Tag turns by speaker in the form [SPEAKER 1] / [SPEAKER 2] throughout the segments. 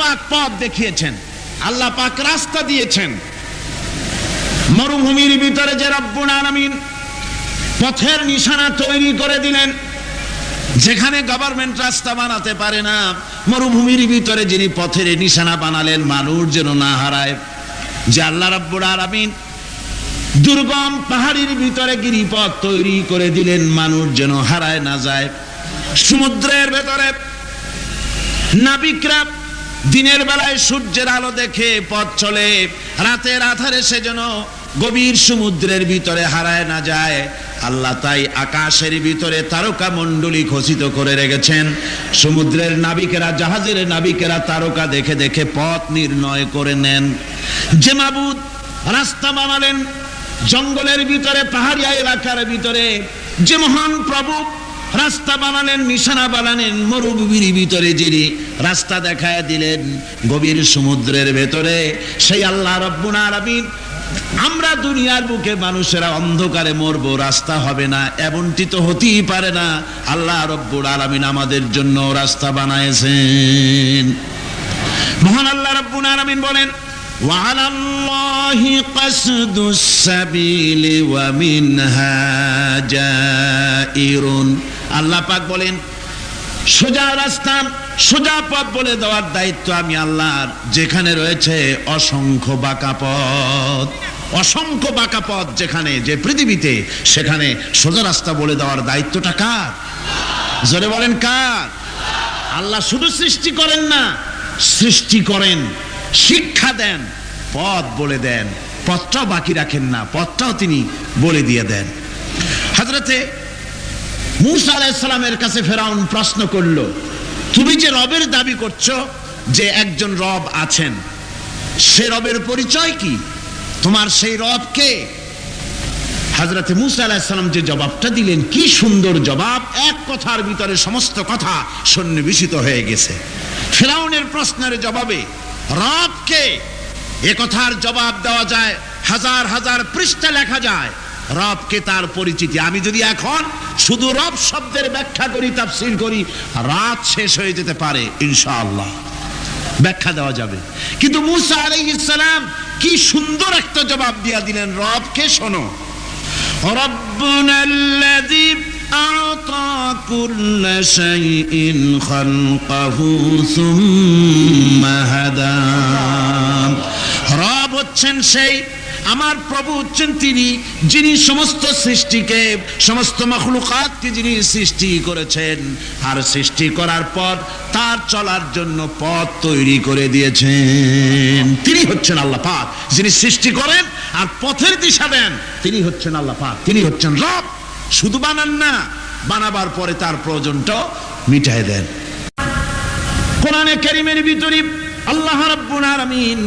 [SPEAKER 1] পাক পথ দেখিয়েছেন, আল্লাহ পাক রাস্তা দিয়েছেন। মরুভূমির ভিতরে যে রব্বুল আলামিন পথের নিশানা তৈরি করে দিলেন, যেখানে গভর্নমেন্ট রাস্তা বানাতে পারে না, মরুভূমির ভিতরে যিনি পথের নিশানা বানালেন মানুষ যেন না হারায়, যে আল্লাহ রাব্বুল আলামিন দুর্গম পাহাড়ির ভিতরে গিরিপথ তৈরি করে দিলেন মানুষ যেন হারায় না যায়। সমুদ্রের ভেতরে নাবিকরা দিনের বেলায় সূর্যের আলো দেখে পথ চলে, রাতের আধারে সে যেন গভীর সমুদ্রের ভিতরে হারায় না যায়। আল্লাহ তাই আকাশের ভিতরে তারকা মণ্ডলী খচিত করে রেখেছেন। সমুদ্রের নাবিকেরা, জাহাজের নাবিকেরা তারকা দেখে দেখে পথ নির্ণয় করে নেন। যে মাবুদ রাস্তা বানালেন জঙ্গলের ভিতরে, পাহাড়িয়া এলাকার ভিতরে, যে মহান প্রভু রাস্তা বানালেন, নিশানা বানালেন মরুভূমির ভিতরে, যিনি রাস্তা দেখায় দিলেন গভীর সমুদ্রের ভেতরে, সেই আল্লাহ রব্বুল আলামিন আমরা দুনিয়ার বুকে মানুষেরা অন্ধকারে মরবো, রাস্তা হবে না, এমনটি তো হতেই পারে না। আল্লাহ রব্বুল আলামিন আমাদের জন্য রাস্তা বানাইছেন। মহান আল্লাহ রব্বুল আলামিন বলেন, وعلى الله قصد السبيل ومنها جائر। আল্লাহ পাক বলেন সোজা রাস্তা, সোজা পথ বলে দেওয়ার দায়িত্ব আমি আল্লাহর। যেখানে রয়েছে অসংখ্য বাঁকা পথ, অসংখ্য বাঁকা পথ যেখানে, যে পৃথিবীতে, সেখানে সোজা রাস্তা বলে দেওয়ার দায়িত্বটা কার? জোরে বলেন কার? আল্লাহ শুধু সৃষ্টি করেন না, সৃষ্টি করেন, শিক্ষা দেন, পথ বলে দেন, পথটাও বাকি রাখেন না, পথটাও তিনি বলে দিয়ে দেন। হযরতে মূসা আলাইহিস সালামের কাছে ফেরাউন প্রশ্ন করলো, তুমি যে রবের দাবি করছো, যে একজন রব আছেন, সে রবের পরিচয় কি? তোমার সেই রব কে? হযরতে মূসা আলাইহিস সালাম যে জবাবটা দিলেন, কি সুন্দর জবাব! এক কথার ভিতরে সমস্ত কথা সন্নিবেশিত হয়ে গেছে। ফেরাউনের প্রশ্নের জবাবে রব কে, এ কথার জবাব দেওয়া যায়, হাজার হাজার পৃষ্ঠা লেখা যায়। রবকে, তার পরিচিতি। আমি যদি এখন শুধু রব শব্দের ব্যাখ্যা করি, তাফসীর করি, রাত শেষ হয়ে যেতে পারে, ইনশাআল্লাহ ব্যাখ্যা দেওয়া যাবে। কিন্তু মূসা আলাইহিস সালাম কি সুন্দর একটা জবাব দিয়া দিলেন, রবকে শোনো। রব্বুনাল্লাযী আ'তা কুল্লা শাইইন খালকাহু সুম্মা হাদা। রব হচ্ছেন সেই, আমার প্রভু হচ্ছেন তিনি, যিনি সমস্ত সৃষ্টিকে, সমস্ত মাখলুকাতকে যিনি সৃষ্টি করেছেন, আর সৃষ্টি করার পর তার চলার জন্য পথ তৈরি করে দিয়েছেন। তিনি হচ্ছেন আল্লাহ পাক, যিনি সৃষ্টি করেন আর পথের দিশা দেন। তিনি হচ্ছেন আল্লাহ পাক, তিনি হচ্ছেন রব। শুধু বানান না, বানাবার পরে তার প্রয়োজনটাও মিটায় দেন। কোরআনে কারীমের ভিতরে আল্লাহ রাব্বুল আলামিন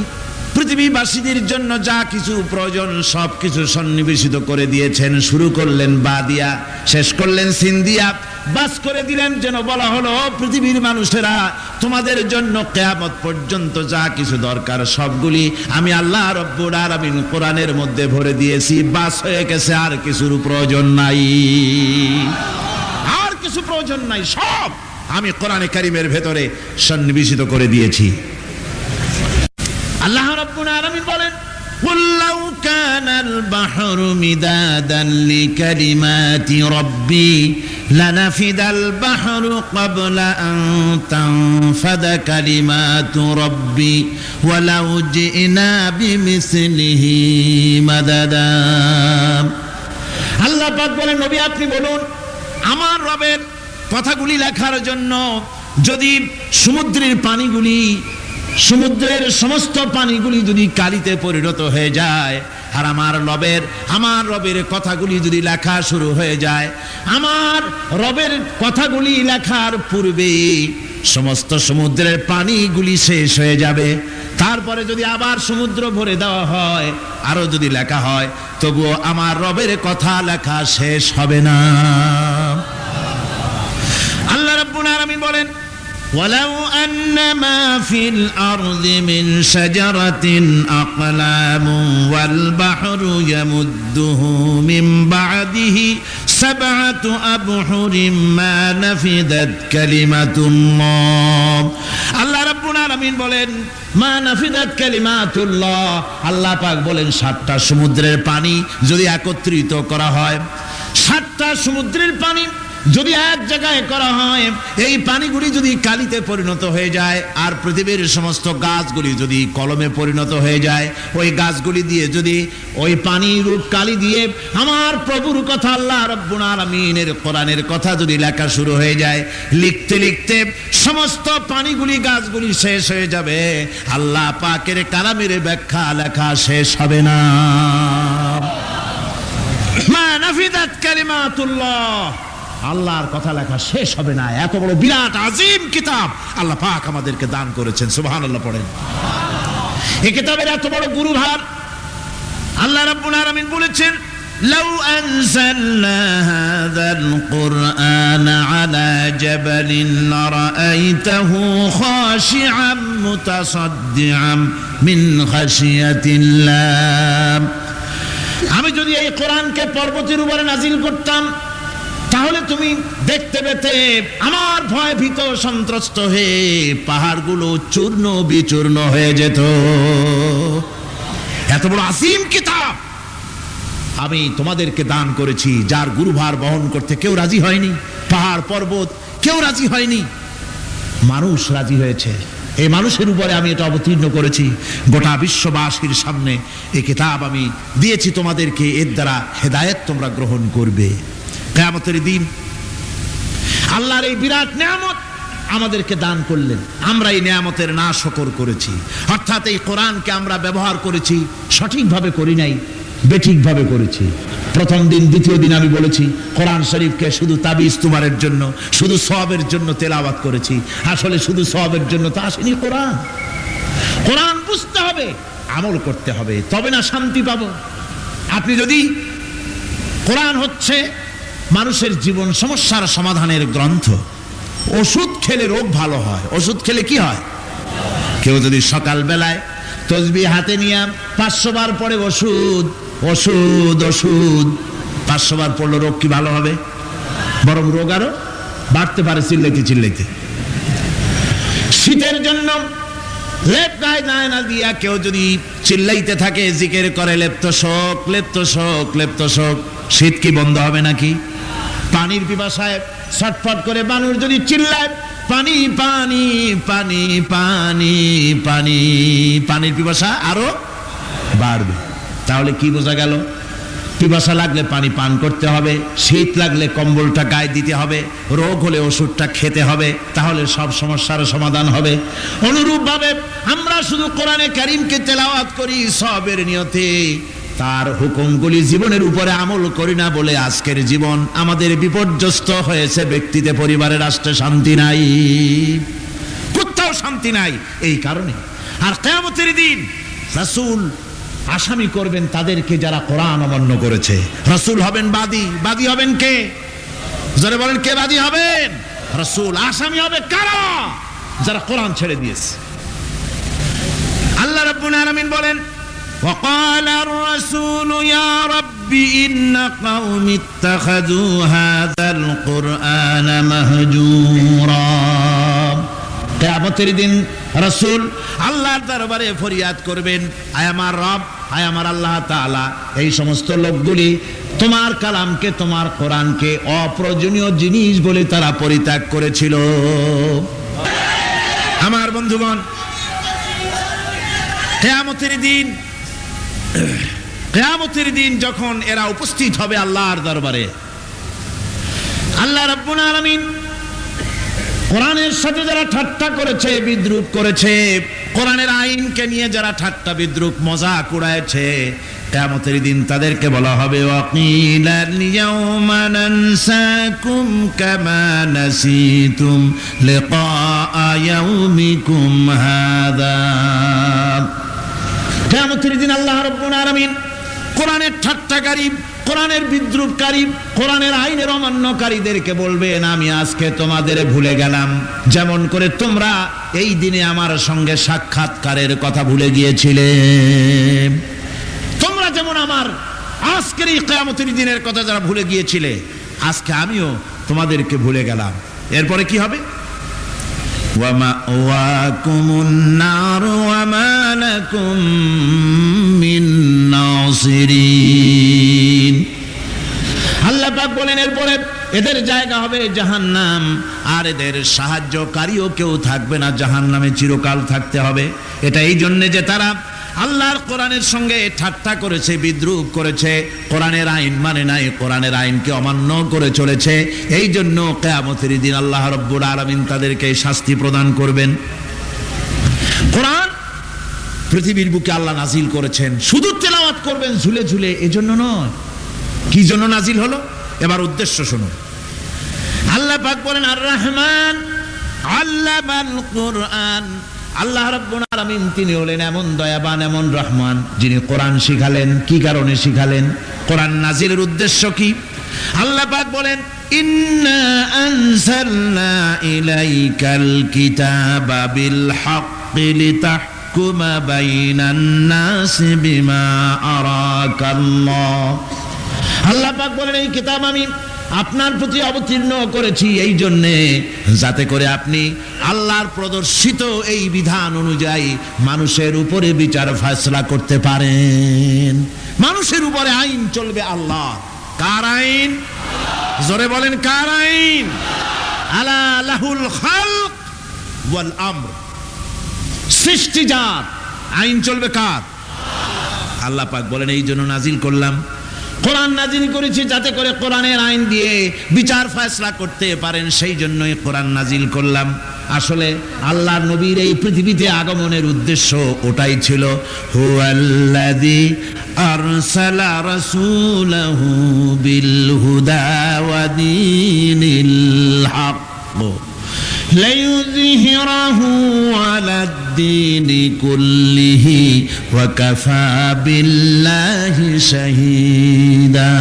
[SPEAKER 1] পৃথিবীবাসীদের জন্য যা কিছু প্রয়োজন সব কিছু সন্নিবেশিত করে দিয়েছেন। শুরু করলেন বা দিয়া, শেষ করলেন সিন দিয়া, বাস করে দিলেন, যেন বলা হলো পৃথিবীর মানুষেরা, তোমাদের জন্য কিয়ামত পর্যন্ত যা কিছু দরকার সবগুলি আমি আল্লাহ রব্বুল আলামিন কোরআনের মধ্যে ভরে দিয়েছি। বাস হয়ে গেছে, আর কিছুর প্রয়োজন নাই, আর কিছু প্রয়োজন নাই, সব আমি কোরআনে কারীমের ভেতরে সন্নিবেশিত করে দিয়েছি। আল্লাহ রাব্বুল আলামিন বলেন, কুল লাউ কানাল বাহরু মিদাদান লিকালিমাতি রাব্বি লানাফিদাল বাহরু ক্বাবলা আন তানফাদা কালিমাতু রাব্বি ওয়ালাউ জিনা বিমিসলিহি মাদাদা। আল্লাহ পাক বলেন, নবী আপনি বলুন, আমার রবের কথাগুলি লেখার জন্য যদি সমুদ্রের পানিগুলি, সমুদ্রের সমস্ত পানিগুলি যদি কালিতে পরিণত হয়ে যায়, আর আমার রবের কথাগুলি যদি লেখা শুরু হয়ে যায়, আমার রবের কথাগুলি লেখার পূর্বে সমস্ত সমুদ্রের পানিগুলি শেষ হয়ে যাবে। তারপরে যদি আবার সমুদ্র ভরে দেওয়া হয়, আরো যদি লেখা হয়, তবুও আমার রবের কথা লেখা শেষ হবে না। আল্লাহ রাব্বুল আলামিন বলেন, ولو أن ما في الأرض من شجرة أقلام والبحر يمده من بعده 7 أبحر ما نفدت كلمة الله। আল্লাহ রাব্বুল আলামিন বলেন মা নাফিদাত কালিমাতুল্লাহ, আল্লাহ পাক বলেন 7টা সমুদ্রের পানি যদি একত্রিত করা হয়, 7টা সমুদ্রের পানি যদি এক জায়গায় করা হয়, এই পানিগুলি যদি কালিতে পরিণত হয়ে যায়, আর পৃথিবীর সমস্ত গাছগুলি যদি কলমে পরিণত হয়ে যায়, ওই গাছগুলি দিয়ে যদি ওই পানির কালি দিয়ে আমার প্রভুর কথা আল্লাহ রাব্বুল আলামিনের কোরআনের কথা যদি লেখা শুরু হয়ে যায়, লিখতে লিখতে সমস্ত পানিগুলি গাছগুলি শেষ হয়ে যাবে, আল্লাহ পাকের কালামের ব্যাখ্যা লেখা শেষ হবে না। মা নাফিদাত কালিমাতুল্লাহ, আল্লাহর কথা লেখা শেষ হবে না। এত বড় বিরাট আজিম কিতাব আল্লাহ পাক আমাদেরকে দান করেছেন, সুবহানাল্লাহ পড়েন। এই কিতাবের এত বড় গুরুভার আল্লাহ রাব্বুল আলামিন বলেছেন লাউ আনজালনা হাযাল কুরআন আলা জাবালিন লারাআইতাহু খাশিআম মুতাসাদ্দিআম মিন খাশিয়াতিল্লাহ, আমি যদি এই কোরআনকে পর্বতের উপরে নাজিল করতাম, তাহলে তুমি দেখতে পেতে আমার ভয় ভীত সন্ত্রস্ত হয়ে পাহাড়গুলো চূর্ণ বিচূর্ণ হয়ে যেত। এত বড় আসিম কিতাব আমি তোমাদেরকে দান করেছি, যার গুরুভার বহন করতে কেউ রাজি হয়নি, পাহাড় পর্বত কেউ রাজি হয়নি, মানুষ রাজি হয়েছে। এই মানুষের উপরে আমি এটা অবতীর্ণ করেছি, গোটা বিশ্ববাসীর সামনে এই কিতাব আমি দিয়েছি তোমাদেরকে, এর দ্বারা হেদায়েত তোমরা গ্রহণ করবে। কিয়ামতের দিন আল্লাহর এই বিরাট নিয়ামত আমাদেরকে দান করলেন, আমরা এই নিয়ামতের নাশকর করেছি, অর্থাৎ এই কোরআনকে আমরা ব্যবহার করেছি সঠিকভাবে করি নাই, বেঠিকভাবে করেছি। প্রথম দিন দ্বিতীয় দিন আমি বলেছি কোরআন শরীফকে শুধু তাবিজ তুমারের জন্য, শুধু সওয়াবের জন্য তেলাওয়াত করেছি, আসলে শুধু সওয়াবের জন্য তো আসেনি। কোরআন কোরআন বুঝতে হবে, আমল করতে হবে, তবে না শান্তি পাবো। আপনি যদি কোরআন হচ্ছে মানুষের জীবন সমস্যার সমাধানের গ্রন্থ, ওষুধ খেলে রোগ ভালো হয়, ওষুধ খেলে কি হয়? কেউ যদি সকাল বেলায় তসবিহ হাতে নিয়ে 500 বার পড়ে ওষুধ ওষুধ ওষুধ, 500 বার পড়লে রোগ কি ভালো হবে? বরং রোগ আরো বাড়তে পারে চিল্লাইতে চিল্লাইতে। শীতের জন্য লেপ গায়ে যায় না দিয়া কেউ যদি চিল্লাইতে থাকে, জিকির করে লেপ্ত শোক লেপ্ত শোক লেপ্ত শোক, শীত কি বন্ধ হবে নাকি? পানির পিপাসায় ছটফট করে মানুষ যদি চিল্লায় পানি পানি পানি পানি পানি, পানির পিপাসা আরো বাড়বে। তাহলে কি বোঝা গেল? পিপাসা লাগলে পানি পান করতে হবে, শীত লাগলে কম্বলটা গায়ে দিতে হবে, রোগ হলে ওষুধটা খেতে হবে, তাহলে সব সমস্যার সমাধান হবে। অনুরূপভাবে আমরা শুধু কোরআনে কারীমকে তেলাওয়াত করি সওয়াবের নিয়তে, তার হুকুমগুলি জীবনের উপরে আমল করি না বলে আজকের জীবন আমাদের বিপর্যস্ত হয়েছে। ব্যক্তিতে, পরিবারে, রাষ্ট্রে শান্তি নাই, কোথাও শান্তি নাই এই কারণে। আর কিয়ামতের দিন রাসূল আসামি করবেন তাদেরকে যারা কোরআন অমান্য করেছে। রাসূল হবেন বাদী, বাদী হবেন কে? যারা বলেন কে বাদী হবেন? রাসূল। আসামি হবে কারা? যারা কোরআন ছেড়ে দিয়েছে। আল্লাহ রাব্বুল আলামিন বলেন وقال الرسول يا رب إن قوم اتخذوا هذا القرآن مهجورا। কিয়ামতের দিন রাসূল আল্লাহর দরবারে ফরিয়াদ করবেন, আয় আমার রব, আয় আমার আল্লাহ তাআলা, এই সমস্ত লোকগুলি তোমার কালামকে, তোমার কোরআনকে অপ্রয়োজনীয় জিনিস বলে তারা পরিত্যাগ করেছিল। আমার বন্ধুগণ, কিয়ামতের দিন যখন এরা উপস্থিত হবে আল্লাহর দরবারে, আল্লাহ রাব্বুল আলামিন কোরআনের সাথে যারা ঠাট্টা করেছে, বিদ্রূপ করেছে, কোরআনের আইনকে নিয়ে যারা ঠাট্টা বিদ্রূপ মজাক উড়াইছে, কিয়ামতের দিন তাদেরকে বলা হবে ওয়াকিলাল ইয়াউমা নানসাকুম কামা নাসিতুম লিকা ইয়াউমিকুম হাযা। কিয়ামতের দিন আল্লাহ রাব্বুল আলামিন কোরআনের ঠাট্টাকারী, কোরআনের বিদ্রূপকারী, কোরআনের আইনের অমান্যকারীদেরকে বলবেন আমি আজকে তোমাদের ভুলে গেলাম, যেমন করে তোমরা এই দিনে আমার সঙ্গে সাক্ষাৎকারের কথা ভুলে গিয়েছিলে। তোমরা যেমন আমার আজকের এই কিয়ামতের দিনের কথা যারা ভুলে গিয়েছিলে, আজকে আমিও তোমাদেরকে ভুলে গেলাম। এরপরে কি হবে? ওয়া মাওয়াকুমুন নার ওয়া মা লাকুম মিন নাসিরিন। আল্লাহ পাক বলেন এরপরে এদের জায়গা হবে জাহান্নাম, আর এদের সাহায্যকারীও কেউ থাকবে না, জাহান্নামে চিরকাল থাকতে হবে। এটা এই জন্য যে তারা আল্লাহর কোরআনের সঙ্গে ঠাট্টা করেছে, বিদ্রুপ করেছে, কোরআনের আইন মানে নাই, কোরআনের আইনকে অমান্য করে চলেছে। এই জন্য কিয়ামতের দিন আল্লাহ রাব্বুল আলামিন তাদেরকে শাস্তি প্রদান করবেন। কোরআন পৃথিবীর বুকে আল্লাহ নাজিল করেছেন, শুধু তেলাওয়াত করবেন ঝুলে ঝুলে, এজন্য নয়। কি জন্য নাজিল হলো? এবার উদ্দেশ্য শুনুন। আল্লাহ পাক বলেন আর রহমান আল্লামাল কোরআন। আল্লাহ রাব্বুল আলামিন তিনি হলেন এমন দয়াবান, এমন রহমান, যিনি কোরআন শিখালেন। কি কারণে শিখালেন? কোরআন নাজিলের উদ্দেশ্য কি? আল্লাহ পাক বলেন ইন্না আনজালনা ইলাইকাল কিতাবা বিল হাক্কি লিতাহকুমা বাইনান নাসি বিমা আরাকাল্লাহ। আল্লাহ পাক বলেন এই কিতাব আমি আপনার প্রতি অবতীর্ণ করেছি এই জন্যে যাতে করে আপনি আল্লাহর প্রদর্শিত এই বিধান অনুযায়ী মানুষের উপরে বিচার ফয়সালা করতে পারেন। মানুষের উপরে আইন চলবে আল্লাহ। কার আইন? জোরে বলেন কার আইন? আলা লাহুল খালক ওয়াল আমর। সৃষ্টি যার, আইন চলবে কার? আল্লাহ পাক বলেন এই জন্য নাজিল করলাম, কোরআন নাজিল করেছি যাতে করে কোরআনের আইন দিয়ে বিচার ফয়সালা করতে পারেন, সেই জন্যই কোরআন নাজিল করলাম। আসলে আল্লাহর নবীর এই পৃথিবীতে আগমনের উদ্দেশ্য ওটাই ছিল। হুয়াল্লাযী আরসালা রাসূলাহু বিল হুদা ওয়া দীনিল হক লিইয়ুযহিরাহু আলাদ-দীনি কুল্লিহি ওয়া কাফা বিল্লাহি শাহীদা।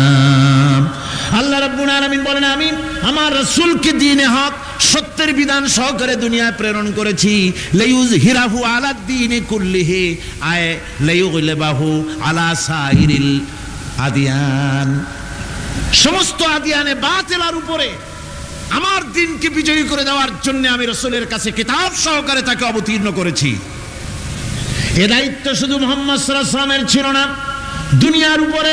[SPEAKER 1] আল্লাহ রাব্বুল আলামিন বলেন আমি আমার রাসূলকে দ্বীনে হক, সত্যের বিধান সহকারে দুনিয়ায় প্রেরণ করেছি। লিইয়ুযহিরাহু আলাদ-দীনি কুল্লিহি আয় লিইয়ুগলিবাহু আলা সাইরিল আদিয়ান। সমস্ত আদিয়ানে বাতিলের উপরে আমার দিনকে বিজয়ী করে দেওয়ার জন্য আমি রাসূলের কাছে কিতাব সহকারে তাকে অবতীর্ণ করেছি। এ দায়িত্ব শুধু মুহাম্মদ সাল্লাল্লাহু আলাইহি ওয়াসাল্লামের ছিল না, দুনিয়ার উপরে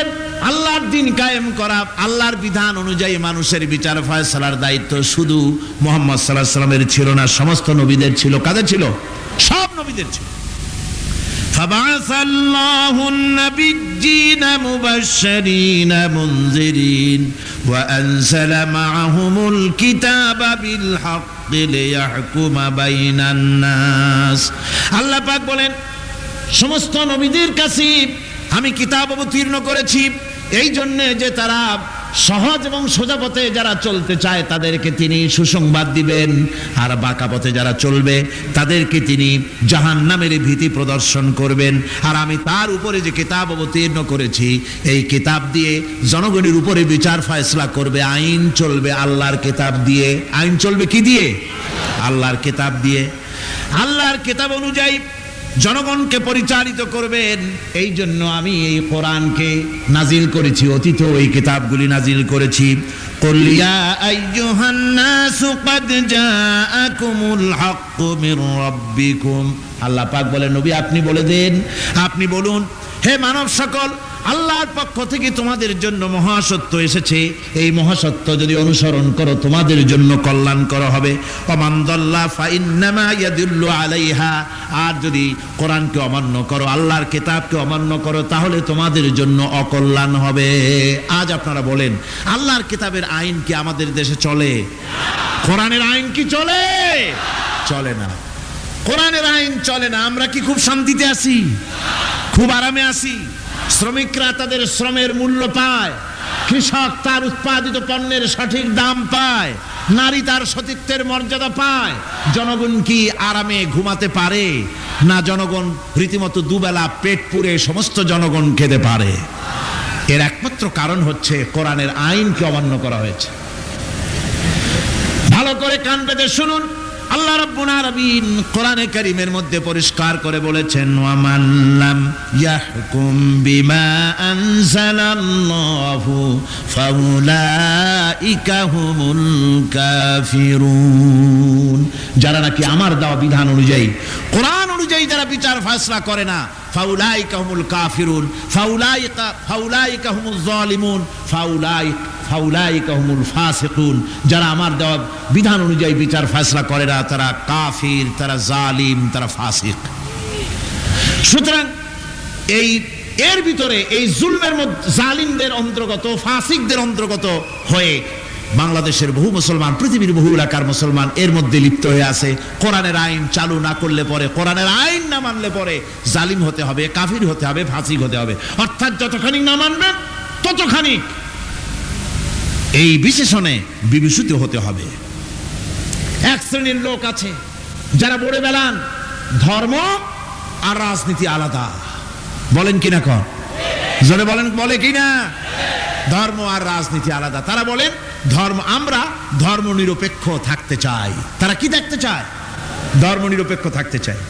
[SPEAKER 1] আল্লাহর দিন কায়েম করা, আল্লাহর বিধান অনুযায়ী মানুষের বিচার ফয়সালার দায়িত্ব শুধু মুহাম্মদ সাল্লাল্লাহু আলাইহি ওয়াসাল্লামের ছিল না, সমস্ত নবীদের ছিল। কাদের ছিল? সব নবীদের ছিল। فبعث الله النبيين مبشرين منذرين وأنزل معهم الكتاب بالحق ليحكم بين الناس। আল্লাহ পাক বলেন সমস্ত নবীদের কাছে আমি কিতাব অবতীর্ণ করেছি এই জন্য যে তারা সহজ এবং সোজা পথে যারা চলতে চায় তাদেরকে তিনি সুসংবাদ দিবেন, আর বাঁকা পথে যারা চলবে তাদেরকে তিনি জাহান্নামের ভীতি প্রদর্শন করবেন। আর আমি তার উপরে যে কিতাব অবতীর্ণ করেছি এই কিতাব দিয়ে জনগণের উপরে বিচার ফয়সালা করবে, আইন চলবে আল্লাহর কিতাব দিয়ে। আইন চলবে কি দিয়ে? আল্লাহর কিতাব দিয়ে। আল্লাহর কিতাব অনুযায়ী জনগণকে পরিচালিত করবেন। এই জন্য আমি এই কোরআনকে নাজিল করেছি, অতীত এই কিতাবগুলি নাজিল করেছি। কুল ইয়া আইয়ুহান নাসু ক্বাদ জাআকুমুল হাক্কু মির রাব্বিকুম। আল্লাহ পাক বলেন নবী আপনি বলে দেন, আপনি বলুন হে মানব সকল, আল্লাহর পক্ষ থেকে তোমাদের জন্য মহাসত্য এসেছে। এই মহাসত্য যদি অনুসরণ করো তোমাদের জন্য কল্যাণকর হবে। ওমান দাল্লা ফাইন্নামা ইয়াদুল্লু আলাইহা। আর যদি কোরআনকে অমান্য করো, আল্লাহর কিতাবকে অমান্য করো, তাহলে তোমাদের জন্য অকল্যাণ হবে। আজ আপনারা বলেন আল্লাহর কিতাবের আইন কি আমাদের দেশে চলে? কোরআনের আইন কি চলে? চলে না। কোরআনের আইন চলে না। আমরা কি খুব শান্তিতে আছি? খুব আরামে আছি? শ্রমিকরা তাদের শ্রমের মূল্য পায়, কৃষক তার উৎপাদিত পণ্যের সঠিক দাম পায়, নারী তার সতীত্বের মর্যাদা পায়। জনগণ কি আরামে ঘুমাতে পারে? না, জনগণ রীতিমতো দুবেলা পেট পুরে সমস্ত জনগণ খেতে পারে। এর একমাত্র কারণ হচ্ছে কোরআনের আইনকে অমান্য করা হয়েছে। ভালো করে কান পেতে শুনুন, আল্লাহ রাব্বুল আলামিন কোরআনে কারীমের মধ্যে পরিষ্কার করে বলেছেন, ওয়া মান লাম ইয়াহকুম বিমা আনজালাল্লাহু ফাউলাইকা হুমুল কাফিরুন। যারা নাকি আমার দেওয়া বিধান অনুযায়ী, কোরআন অনুযায়ী যারা বিচার ফয়সালা করে না, ফাউলাইকা হুমুল কাফিরুন, ফাউলাইকা হুমুল যালিমুন, ফাউলাইকা হুমুল ফাসিকুন। যারা আমার দেওয়া বিধান অনুযায়ী বিচার ফয়সালা করে না, তারা কাফির, তারা জালিম, তারা ফাসিক। সুতরাং এর ভিতরে এই জুলমের মধ্যে জালিমদের অন্তর্গত, ফাসিকদের অন্তর্গত হয়ে বাংলাদেশের বহু মুসলমান, পৃথিবীর বহু এলাকার মুসলমান এর মধ্যে লিপ্ত হয়ে আছে। কোরআনের আইন চালু না করলে পরে, কোরআনের আইন না মানলে পরে জালিম হতে হবে, কাফির হতে হবে, ফাসিক হতে হবে। অর্থাৎ যতখানি না মানবেন ততখানি এই বিশেষণে বিভূষিত হতে হবে। এক শ্রেণীর লোক আছে যারা বলে বেড়ান ধর্ম আর রাজনীতি আলাদা। বলেন কিনা কর, জোরে বলেন, বলে কিনা? ধর্ম আর রাজনীতি আলাদা। তারা বলেন আমরা ধর্ম নিরপেক্ষ থাকতে চাই। তারা কি থাকতে চায়? ধর্ম নিরপেক্ষ থাকতে চায়।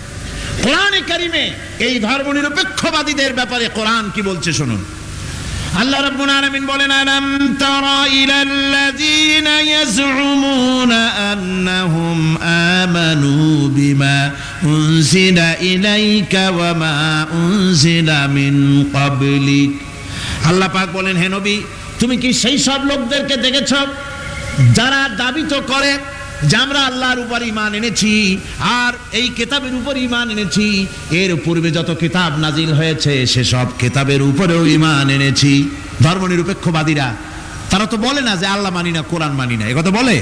[SPEAKER 1] কোরআনে কারিমে এই ধর্ম নিরপেক্ষবাদীদের ব্যাপারে কোরআন কি বলছে শুনুন। আল্লাহ রাব্বুল আলামিন বলেন, আলাম তারা ইলাল্লাযীনা ইয়াজউমুনা আন্নাহুম আমানু বিমা উনজিলা ইলাইকা ওয়া মা উনজিলা মিন ক্বাবলিক। আল্লাহ পাক বলেন, হে নবী, তুমি কি সেই সব লোকদেরকে দেখেছ যারা দাবি তো করে যে আমরা আল্লাহর উপর ঈমান এনেছি আর এই কিতাবের উপর ঈমান এনেছি, এর পূর্বে যত কিতাব নাজিল হয়েছে সেসব কিতাবের উপরেও ঈমান এনেছি। ধর্মনিরপেক্ষবাদীরা তারা তো বলে না যে আল্লাহ মানি না, কোরআন মানি না, একথা বলে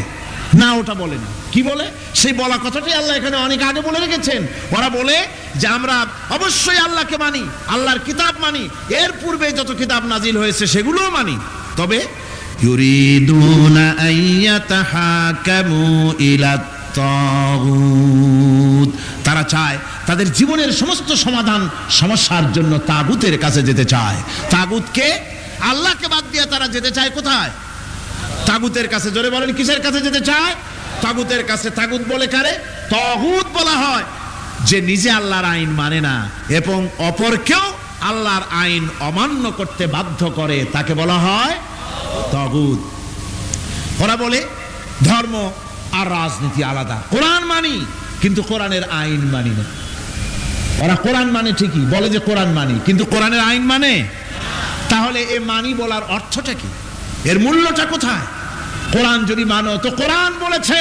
[SPEAKER 1] না, ওটা বলে না। কি বলে? সেই বলা কথাটাই আল্লাহ এখানে অনেক আগে বলে রেখেছেন। ওরা বলে যে আমরা অবশ্যই আল্লাহকে মানি, আল্লাহর কিতাব মানি, এর পূর্বে যত কিতাব নাজিল হয়েছে সেগুলোও মানি, তবে ইউরিদুনা আইয়াতাহাকামু ইলাত তাগুত, তারা চায় তাদের জীবনের সমস্ত সমাধান সমস্যার জন্য তাগুতের কাছে যেতে চায়। তাগুতকে, আল্লাহকে বাদ দিয়ে তারা যেতে চায় কোথায়? তাগুতের কাছে। জোরে বলেন, কিসের কাছে যেতে চায়? তাগুতের কাছে। তাগুত বলে কারে? তাগুত বলা হয় যে নিজে আল্লাহর আইন মানে না এবং অপরকেও আল্লাহর আইন অমান্য করতে বাধ্য করে, তাকে বলা হয় তাগুত। ওরা বলে ধর্ম আর রাজনীতি আলাদা। কোরআন মানি কিন্তু কোরআনের আইন মানি না। ওরা কোরআন মানে ঠিকই, বলে যে কোরআন মানি, কিন্তু কোরআনের আইন মানে। তাহলে এ মানি বলার অর্থটা কি? এর মূল্যটা কোথায়? কোরআন যদি মানো তো কোরআন বলেছে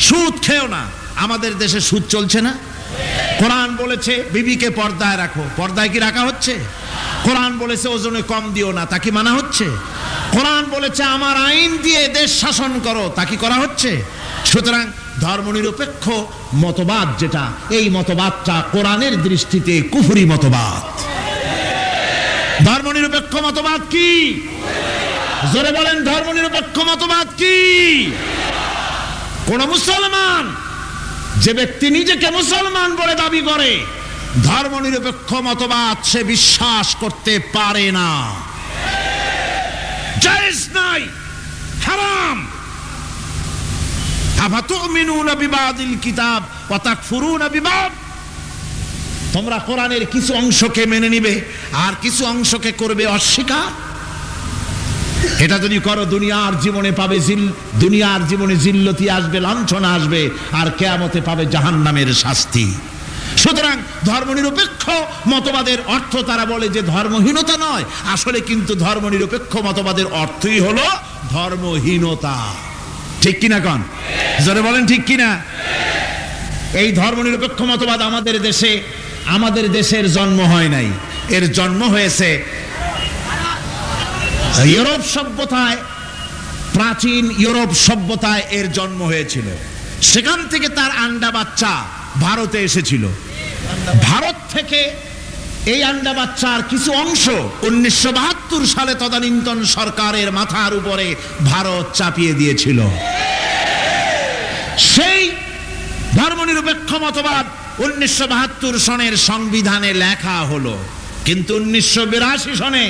[SPEAKER 1] সুদ খেও না, আমাদের দেশে সুদ চলছে না? কোরআন বলেছে বিবিকে পর্দায় রাখো, পর্দায় কি রাখা হচ্ছে? কোরআন বলেছে ওজনে কম দিও না, তা কি মানা হচ্ছে? কোরআন বলেছে আমার আইন দিয়ে দেশ শাসন করো, তা কি করা হচ্ছে? সুতরাং ধর্মনিরপেক্ষ মতবাদ যেটা, এই মতবাদটা কোরআনের দৃষ্টিতে কুফরি মতবাদ। ধর্মনিরপেক্ষ মতবাদ কি? জোরে বলেন, ধর্মনিরপেক্ষ মতবাদ কি? কোন মুসলমান, যে ব্যক্তি নিজেকে মুসলমান বলে দাবি করে, ধর্মনিরপেক্ষ মতবাদ সে বিশ্বাস করতে পারে না, জায়েজ নাই, হারাম। আফাতুমিনুনা বিবাদিল কিতাব ওয়া তাকফুরুনা বিবাদ, তোমরা কোরআনের কিছু অংশকে মেনে নিবে আর কিছু অংশকে করবে অস্বীকার। এটা যদি করো দুনিয়ার জীবনে পাবে দুনিয়ার জীবনে জিল্লতি আসবে, লাঞ্ছনা আসবে, আর কিয়ামতে পাবে জাহান্নামের শাস্তি। সুতরাং ধর্মনিরপেক্ষ মতবাদের অর্থ তারা বলে যে ধর্মহীনতা নয়, আসলে কিন্তু ধর্মনিরপেক্ষ মতবাদের অর্থই হলো ধর্মহীনতা। ঠিক কিনা কন? জোরে বলেন ঠিক কিনা? এই ধর্মনিরপেক্ষ মতবাদ আমাদের দেশের জন্ম হয় নাই, এর জন্ম হয়েছে ইউরোপ সভ্যতায়। প্রাচীন ইউরোপ সভ্যতায় এর জন্ম হয়েছিল, সেখান থেকে তার আন্ডা বাচ্চা ভারতে এসেছিল। ভারত থেকে এই আন্ডা বাচ্চার কিছু অংশ 1972 সালে তদানীন্তন সরকারের মাথার উপরে ভারত চাপিয়ে দিয়েছিল। সেই ধর্মনিরপেক্ষ মতবাদ 1972 সনের সংবিধানে লেখা হলো, কিন্তু 1982 সনে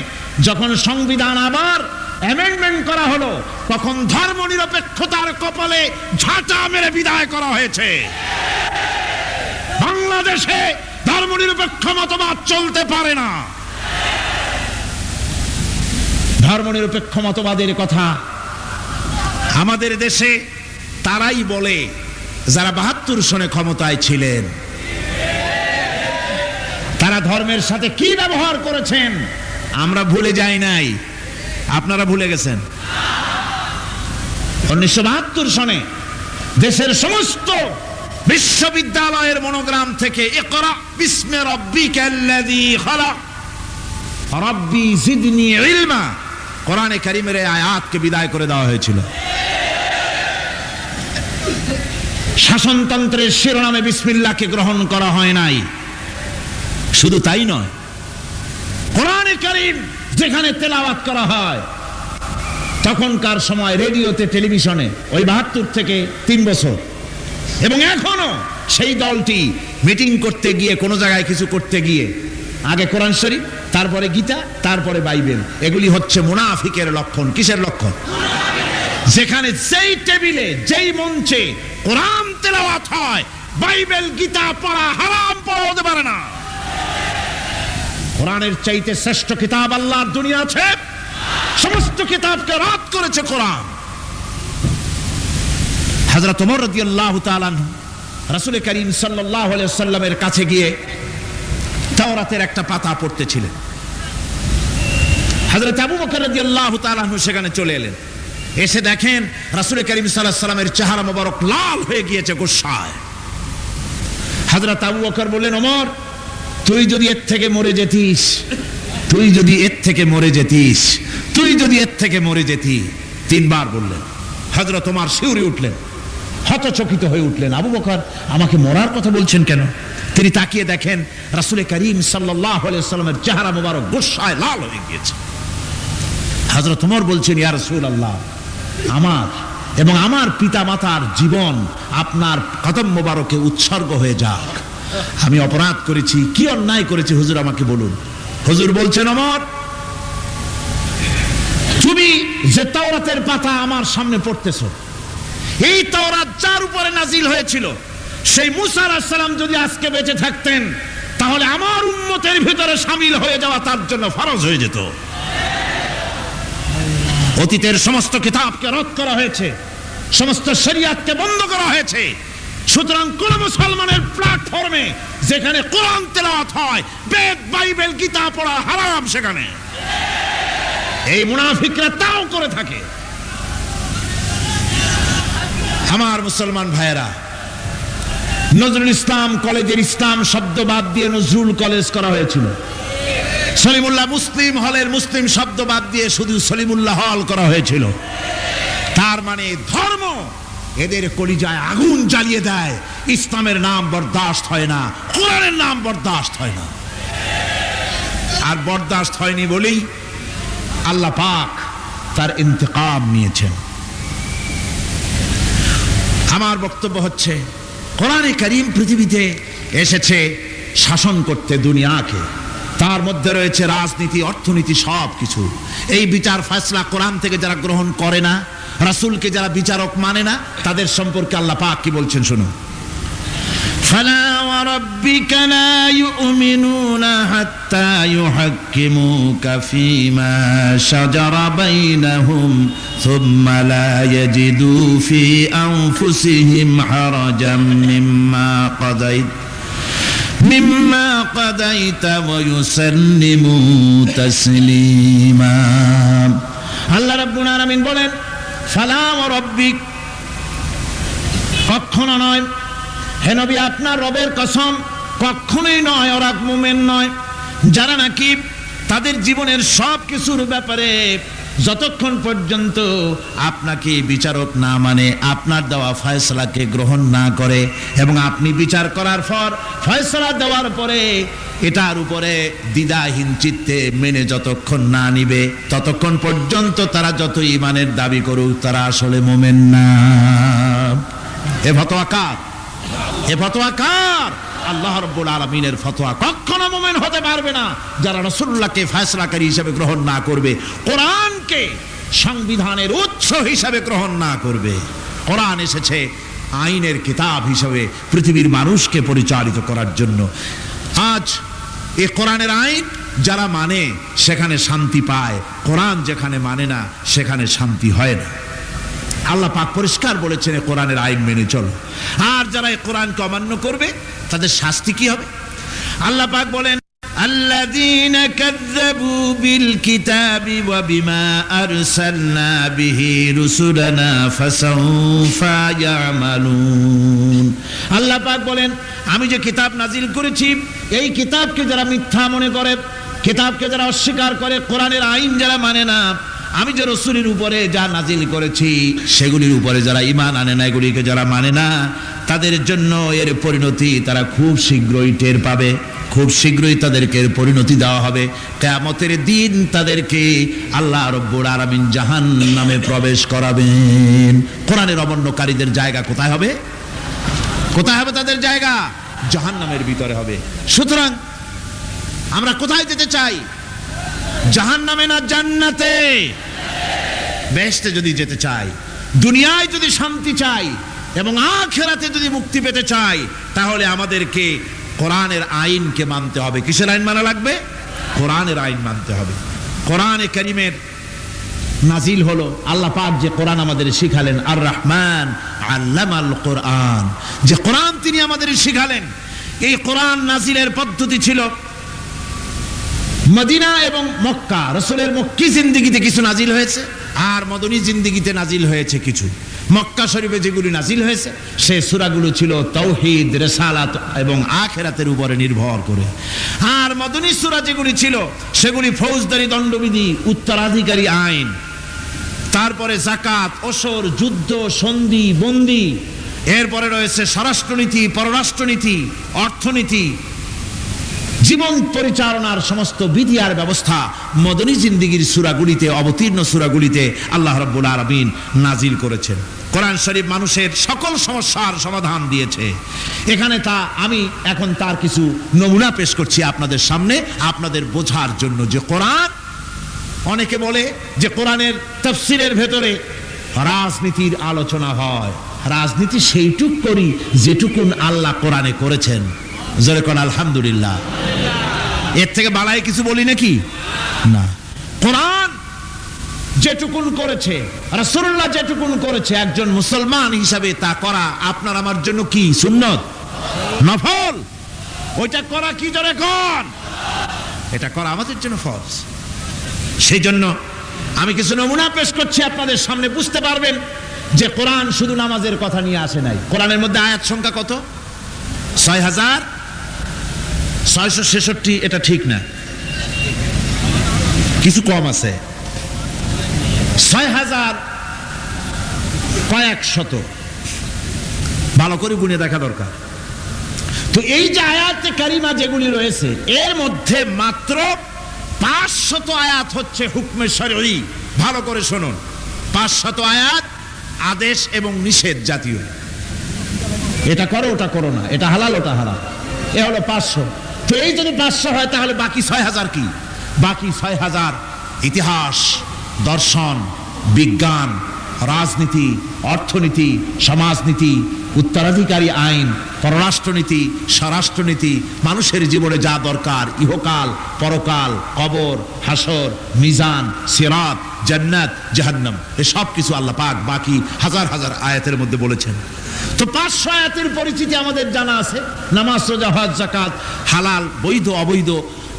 [SPEAKER 1] যখন সংবিধান আবার অ্যামেন্ডমেন্ট করা হলো, তখন ধর্মনিরপেক্ষতার তার কপালে ঝাঁটা মেরে বিদায় করা হয়েছে। বাংলাদেশে ধর্মনিরপেক্ষ মতবাদ চলতে পারে না। ধর্মনিরপেক্ষ মতবাদের কথা আমাদের দেশে তারাই বলে যারা ৭২ সনে ক্ষমতায় ছিলেন। তারা ধর্মের সাথে কি ব্যবহার করেছেন আমরা ভুলে যাই নাই, আপনারা ভুলে গেছেন। ১৯৭২ সনে দেশের সমস্ত বিশ্ববিদ্যালয়ের মনোগ্রাম থেকে ইকরা বিস্মি রাব্বিকাল্লাযী খালাক রাব্বি জিদনি ইলমা কোরআনে কারীমের এই আয়াতকে বিদায় করে দেওয়া হয়েছিল। শাসনতন্ত্রের শিরোনামে বিসমিল্লাহকে গ্রহণ করা হয় নাই। শুধু তাই নয়, কোরআনে কারীম যেখানে তেলাওয়াত করা হয় তখনকার সময় রেডিওতে টেলিভিশনে ওই ৭২ থেকে ৩ বছর, এবং এখনো সেই দলটি মিটিং করতে গিয়ে কোনো জায়গায় কিছু করতে গিয়ে আগে কোরআন শরীফ, তারপরে গীতা, তারপরে বাইবেল, এগুলি হচ্ছে মুনাফিকের লক্ষণ। কিসের লক্ষণ? যেখানে যেই টেবিলে যেই মঞ্চে কোরআন তেলাওয়াত হয় বাইবেল গীতা পড়া হারাম, পড়া হতে পারে না। কোরআনের চাইতে শ্রেষ্ঠ কিতাব আল্লাহর দুনিয়া আছে? সমস্ত কিতাবকে রদ করেছে কোরআন। হযরত ওমর রাদিয়াল্লাহু তাআলা আনহু রাসূল করিম সাল্লাল্লাহু আলাইহি ওয়াসাল্লামের কাছে গিয়ে তাওরাতের একটা পাতা পড়তেছিলেন। হযরত আবু বকর রাদিয়াল্লাহু তাআলা আনহু সেখানে চলে এলেন। এসে দেখেন রাসূল করিম সাল্লাল্লাহু আলাইহি ওয়াসাল্লামের চেহারা মোবারক লাল হয়ে গিয়েছে গোসায়। হযরত আবু বকর বললেন, ওমর তুই যদি এর থেকে মরে যেতিস, তুই যদি এর থেকে মরে যেতিস, তুই যদি এর থেকে মরে যেতি। ৩ বার বললেন। হযরত ওমর শিউরে উঠলেন, হতচকিত হয়ে উঠলেন। আবু বকর আমাকে মরার কথা বলছেন কেন? তিনি তাকিয়ে দেখেন রাসূল করিম সাল্লাল্লাহু আলাইহি ওয়াসাল্লামের চেহারা মোবারক গোসায় লাল হয়ে গিয়েছে। হযরত ওমর বলছেন, ইয়া রাসূলুল্লাহ, আমার এবং আমার পিতা মাতার জীবন আপনার কদম মোবারকে উৎসর্গ হয়ে যাক। আমি অপরাধ করেছি, কি অন্যায় করেছি হুজুর আমাকে বলুন। হুজুর বলছেন, ওমর তুমি যে তাওরাতের পাতা আমার সামনে পড়তেছো, এই তাওরাত যার উপরে নাজিল হয়েছিল সেই মুসা আলাইহিস সালাম যদি আজকে বেঁচে থাকতেন তাহলে আমার উম্মতের ভিতরে শামিল হয়ে যাওয়া তার জন্য ফরজ হয়ে যেত। অতীতের সমস্ত কিতাবকে রদ করা হয়েছে, সমস্ত শরিয়াতকে বন্ধ করা হয়েছে। সুতরাং কোন মুসলমানের প্ল্যাটফর্মে যেখানে কোরআন তেলাওয়াত হয়, বেদ বাইবেল গীতা পড়া হারাম সেখানে। এই মুনাফিকরা তাও করে থাকে। আমার মুসলমান ভাইয়েরা, নজরুল ইসলাম কলেজের ইসলাম শব্দ বাদ দিয়ে নজরুল কলেজ করা হয়েছিল। সলিমুল্লাহ মুসলিম হলের মুসলিম শব্দ বাদ দিয়ে শুধু সলিমুল্লাহ হল করা হয়েছিল। তার মানে ধর্ম এদের কলিজায় আগুন জ্বালিয়ে দেয়। ইসলামের নাম বরদাস্ত হয় না, কোরআনের নাম বরদাস্ত হয় না। আর বরদাস্ত হয়নি বলেই আল্লাহ পাক তার ইন্তেকাম নিয়েছেন। আমার বক্তব্য হচ্ছে, কোরআনে কারীম পৃথিবীতে এসেছে শাসন করতে দুনিয়াকে। তার মধ্যে রয়েছে রাজনীতি, অর্থনীতি, সব কিছু। এই বিচার ফয়সালা কোরআন থেকে যারা গ্রহণ করে না, রাসূলকে যারা বিচারক মানে না, তাদের সম্পর্কে আল্লাহ পাক কি বলছেন শুনুন। ফালা ওয়া রাব্বিকা লা ইউমিনুনা হাত্তা ইউহাক্কিমুকা ফীমা শাজারা বাইনাহুম সুম্মা লা ইয়াজিদু ফী আনফুসিহিম হারাজাম মিম্মা কাদাইতা ওয়া ইউসাল্লিমু তাসলিমা। আল্লাহ রাব্বুল আলামিন বলেন, ফালা ওয়া রাব্বিক, কখনো নয় হে নবী, আপনার রবের কসম, কখনোই নয়। ওরা মুমিন নয় যারা নাকি তাদের জীবনের সব কিছুর ব্যাপারে যতক্ষণ পর্যন্ত আপনাকে বিচারক না মানে, আপনার দেওয়া ফয়সালাকে গ্রহণ না করে, এবং আপনি বিচার করার পর ফয়সালা দেওয়ার পরে এটার উপরে দ্বিধাহীন চিত্তে মেনে যতক্ষণ না নিবে, ততক্ষণ পর্যন্ত তারা যত ঈমানের দাবি করুক, তারা আসলে মুমিন না। এ ফতোয়া কার? এ ফতোয়া কার? আল্লাহ রাব্বুল আলামিনের ফতোয়া। কখনো মুমিন হতে পারবে না যারা রাসূলুল্লাহকে ফয়সালাকারী হিসেবে গ্রহণ না করবে, কোরআনকে সংবিধানের উৎস হিসেবে গ্রহণ না করবে। কোরআন এসেছে আইনের কিতাব হিসেবে পৃথিবীর মানুষকে পরিচালিত করার জন্য। আজ এই কোরআনের আইন যারা মানে সেখানে শান্তি পায়, কোরআন যেখানে মানে না সেখানে শান্তি হয় না। আল্লাহ পাক পরিষ্কার বলেছেন কোরআনের আইন মেনে চলো, আর যারা এই কোরআনকে অমান্য করবে তাদের শাস্তি কি হবে? আল্লাহ পাক বলেন الذين كذبوا بالكتاب وبما أرسلنا به رسلنا فسوف يعملون। আল্লাহ পাক বলেন আমি যে কিতাব নাজিল করেছি এই কিতাবকে যারা মিথ্যা মনে করে, কিতাবকে যারা অস্বীকার করে, কোরআনের আইন যারা মানে না, আমি যে রাসূলের উপরে যা নাজিল করেছি সেগুলির উপরে যারা ঈমান আনে না, এগুলিকে যারা মানে না, তাদের জন্য এর পরিণতি তারা খুব শীঘ্রই টের পাবে, খুব শীঘ্রই তাদেরকে পরিণতি দেওয়া হবে। কিয়ামতের দিন তাদেরকে আল্লাহ রব্বুল আলামিন জাহান্নামে প্রবেশ করাবেন। কোরআনের অমান্যকারীদের জায়গা কোথায় হবে? কোথায় হবে তাদের জায়গা? জাহান্নামের ভিতরে হবে। সুতরাং আমরা কোথায় যেতে চাই? জাহান্নামে না জান্নাতে? বেহেশতে যদি যেতে চাই, দুনিয়ায় যদি শান্তি চাই এবং আখিরাতে যদি মুক্তি পেতে চাই, তাহলে আমাদেরকে কোরআনের আইনকে মানতে হবে। কিসের আইন মানা লাগবে? কোরআনের আইন মানতে হবে। কোরআনে কারীমের নাজিল হলো, আল্লাহ পাক যে কোরআন আমাদের শিখালেন, আর রহমান আল্লামাল কোরআন, যে কোরআন তিনি আমাদের শিখালেন। এই কোরআন নাজিলের পদ্ধতি ছিল মদিনা এবং মক্কা, রাসূলের মক্কি জিন্দেগিতে কিছু নাজিল হয়েছে, আর মদনী জিন্দেগিতে নাজিল হয়েছে কিছু। মক্কা শরীফে যেগুলি নাজিল হয়েছে সে সূরাগুলো ছিল তাওহীদ, রিসালাত এবং আখিরাতের উপরে নির্ভর করে। আর মদনী সূরা যেগুলি ছিল সেগুলি ফৌজদারি দণ্ডবিধি, উত্তরাধিকারী আইন, তারপরে যাকাত, ওসর, যুদ্ধ, সন্ধি, বন্দি, এরপরে রয়েছে স্বরাষ্ট্রনীতি, পররাষ্ট্রনীতি, অর্থনীতি, জীবন পরিচালনার সমস্ত বিধি আর ব্যবস্থা মদনী জিন্দেগির সূরাগুলিতে, অবতীর্ণ সূরাগুলিতে আল্লাহ রাব্বুল আলামিন নাজিল করেছেন। কোরআন শরীফ মানুষের সকল সমস্যার সমাধান দিয়েছে। এখানে আমি এখন তার কিছু নমুনা পেশ করছি আপনাদের সামনে, আপনাদের বোঝার জন্য যে কোরআন। অনেকে বলে যে কোরআনের তাফসীরের ভেতরে রাজনীতির আলোচনা হয়। রাজনীতি সেইটুক করি যেটুকুন আল্লাহ কোরআনে করেছেন। জোরে কোন আলহামদুলিল্লাহ। এর থেকে বালাই কিছু বলি নাকি? না। কোরআন যেটুকুন করেছে, রাসূলুল্লাহ যেটুকুন করেছে, একজন মুসলমান হিসাবে তা করা আপনার আমার জন্য কি? সুন্নত, নফল। ওইটা করা কি জোরে কোন? এটা করা আমাদের জন্য ফরজ। সেই জন্য আমি কিছু নমুনা পেশ করছি আপনাদের সামনে, বুঝতে পারবেন যে কোরআন শুধু নামাজের কথা নিয়ে আসে নাই। কোরআনের মধ্যে আয়াত সংখ্যা কত? 6666। এটা ঠিক না, কিছু কম আছে। 6000 কয়েকশত, ভালো করে গুনে দেখা দরকার। তো এই যে আয়াতে কারিমা যেগুলি রয়েছে এর মধ্যে মাত্র 500 আয়াত হচ্ছে হুকমে শরঈ। ভালো করে শুনুন, 500 আয়াত আদেশ এবং নিষেধ জাতীয়। এটা করো, ওটা করো না, এটা হালাল, ওটা হারাম, এ হলো 500। তো এই যদি 500 হয় তাহলে বাকি 6000 কি? বাকি 6000 ইতিহাস, দর্শন, বিজ্ঞান, রাজনীতি, অর্থনীতি, সমাজনীতি, উত্তরাধিকারী আইন, পররাষ্ট্রনীতি, স্বরাষ্ট্রনীতি, মানুষের জীবনে যা দরকার, ইহকাল, পরকাল, কবর, হাসর, মিজান, সিরাত, জান্নাত, জাহান্নাম, এসব কিছু আল্লাহ পাক বাকি হাজার হাজার আয়াতের মধ্যে বলেছেন। তো 500 আয়াতের পরিচিতি আমাদের জানা আছে, নামাজ, রোজা, হজ, যাকাত, হালাল, বৈধ, অবৈধ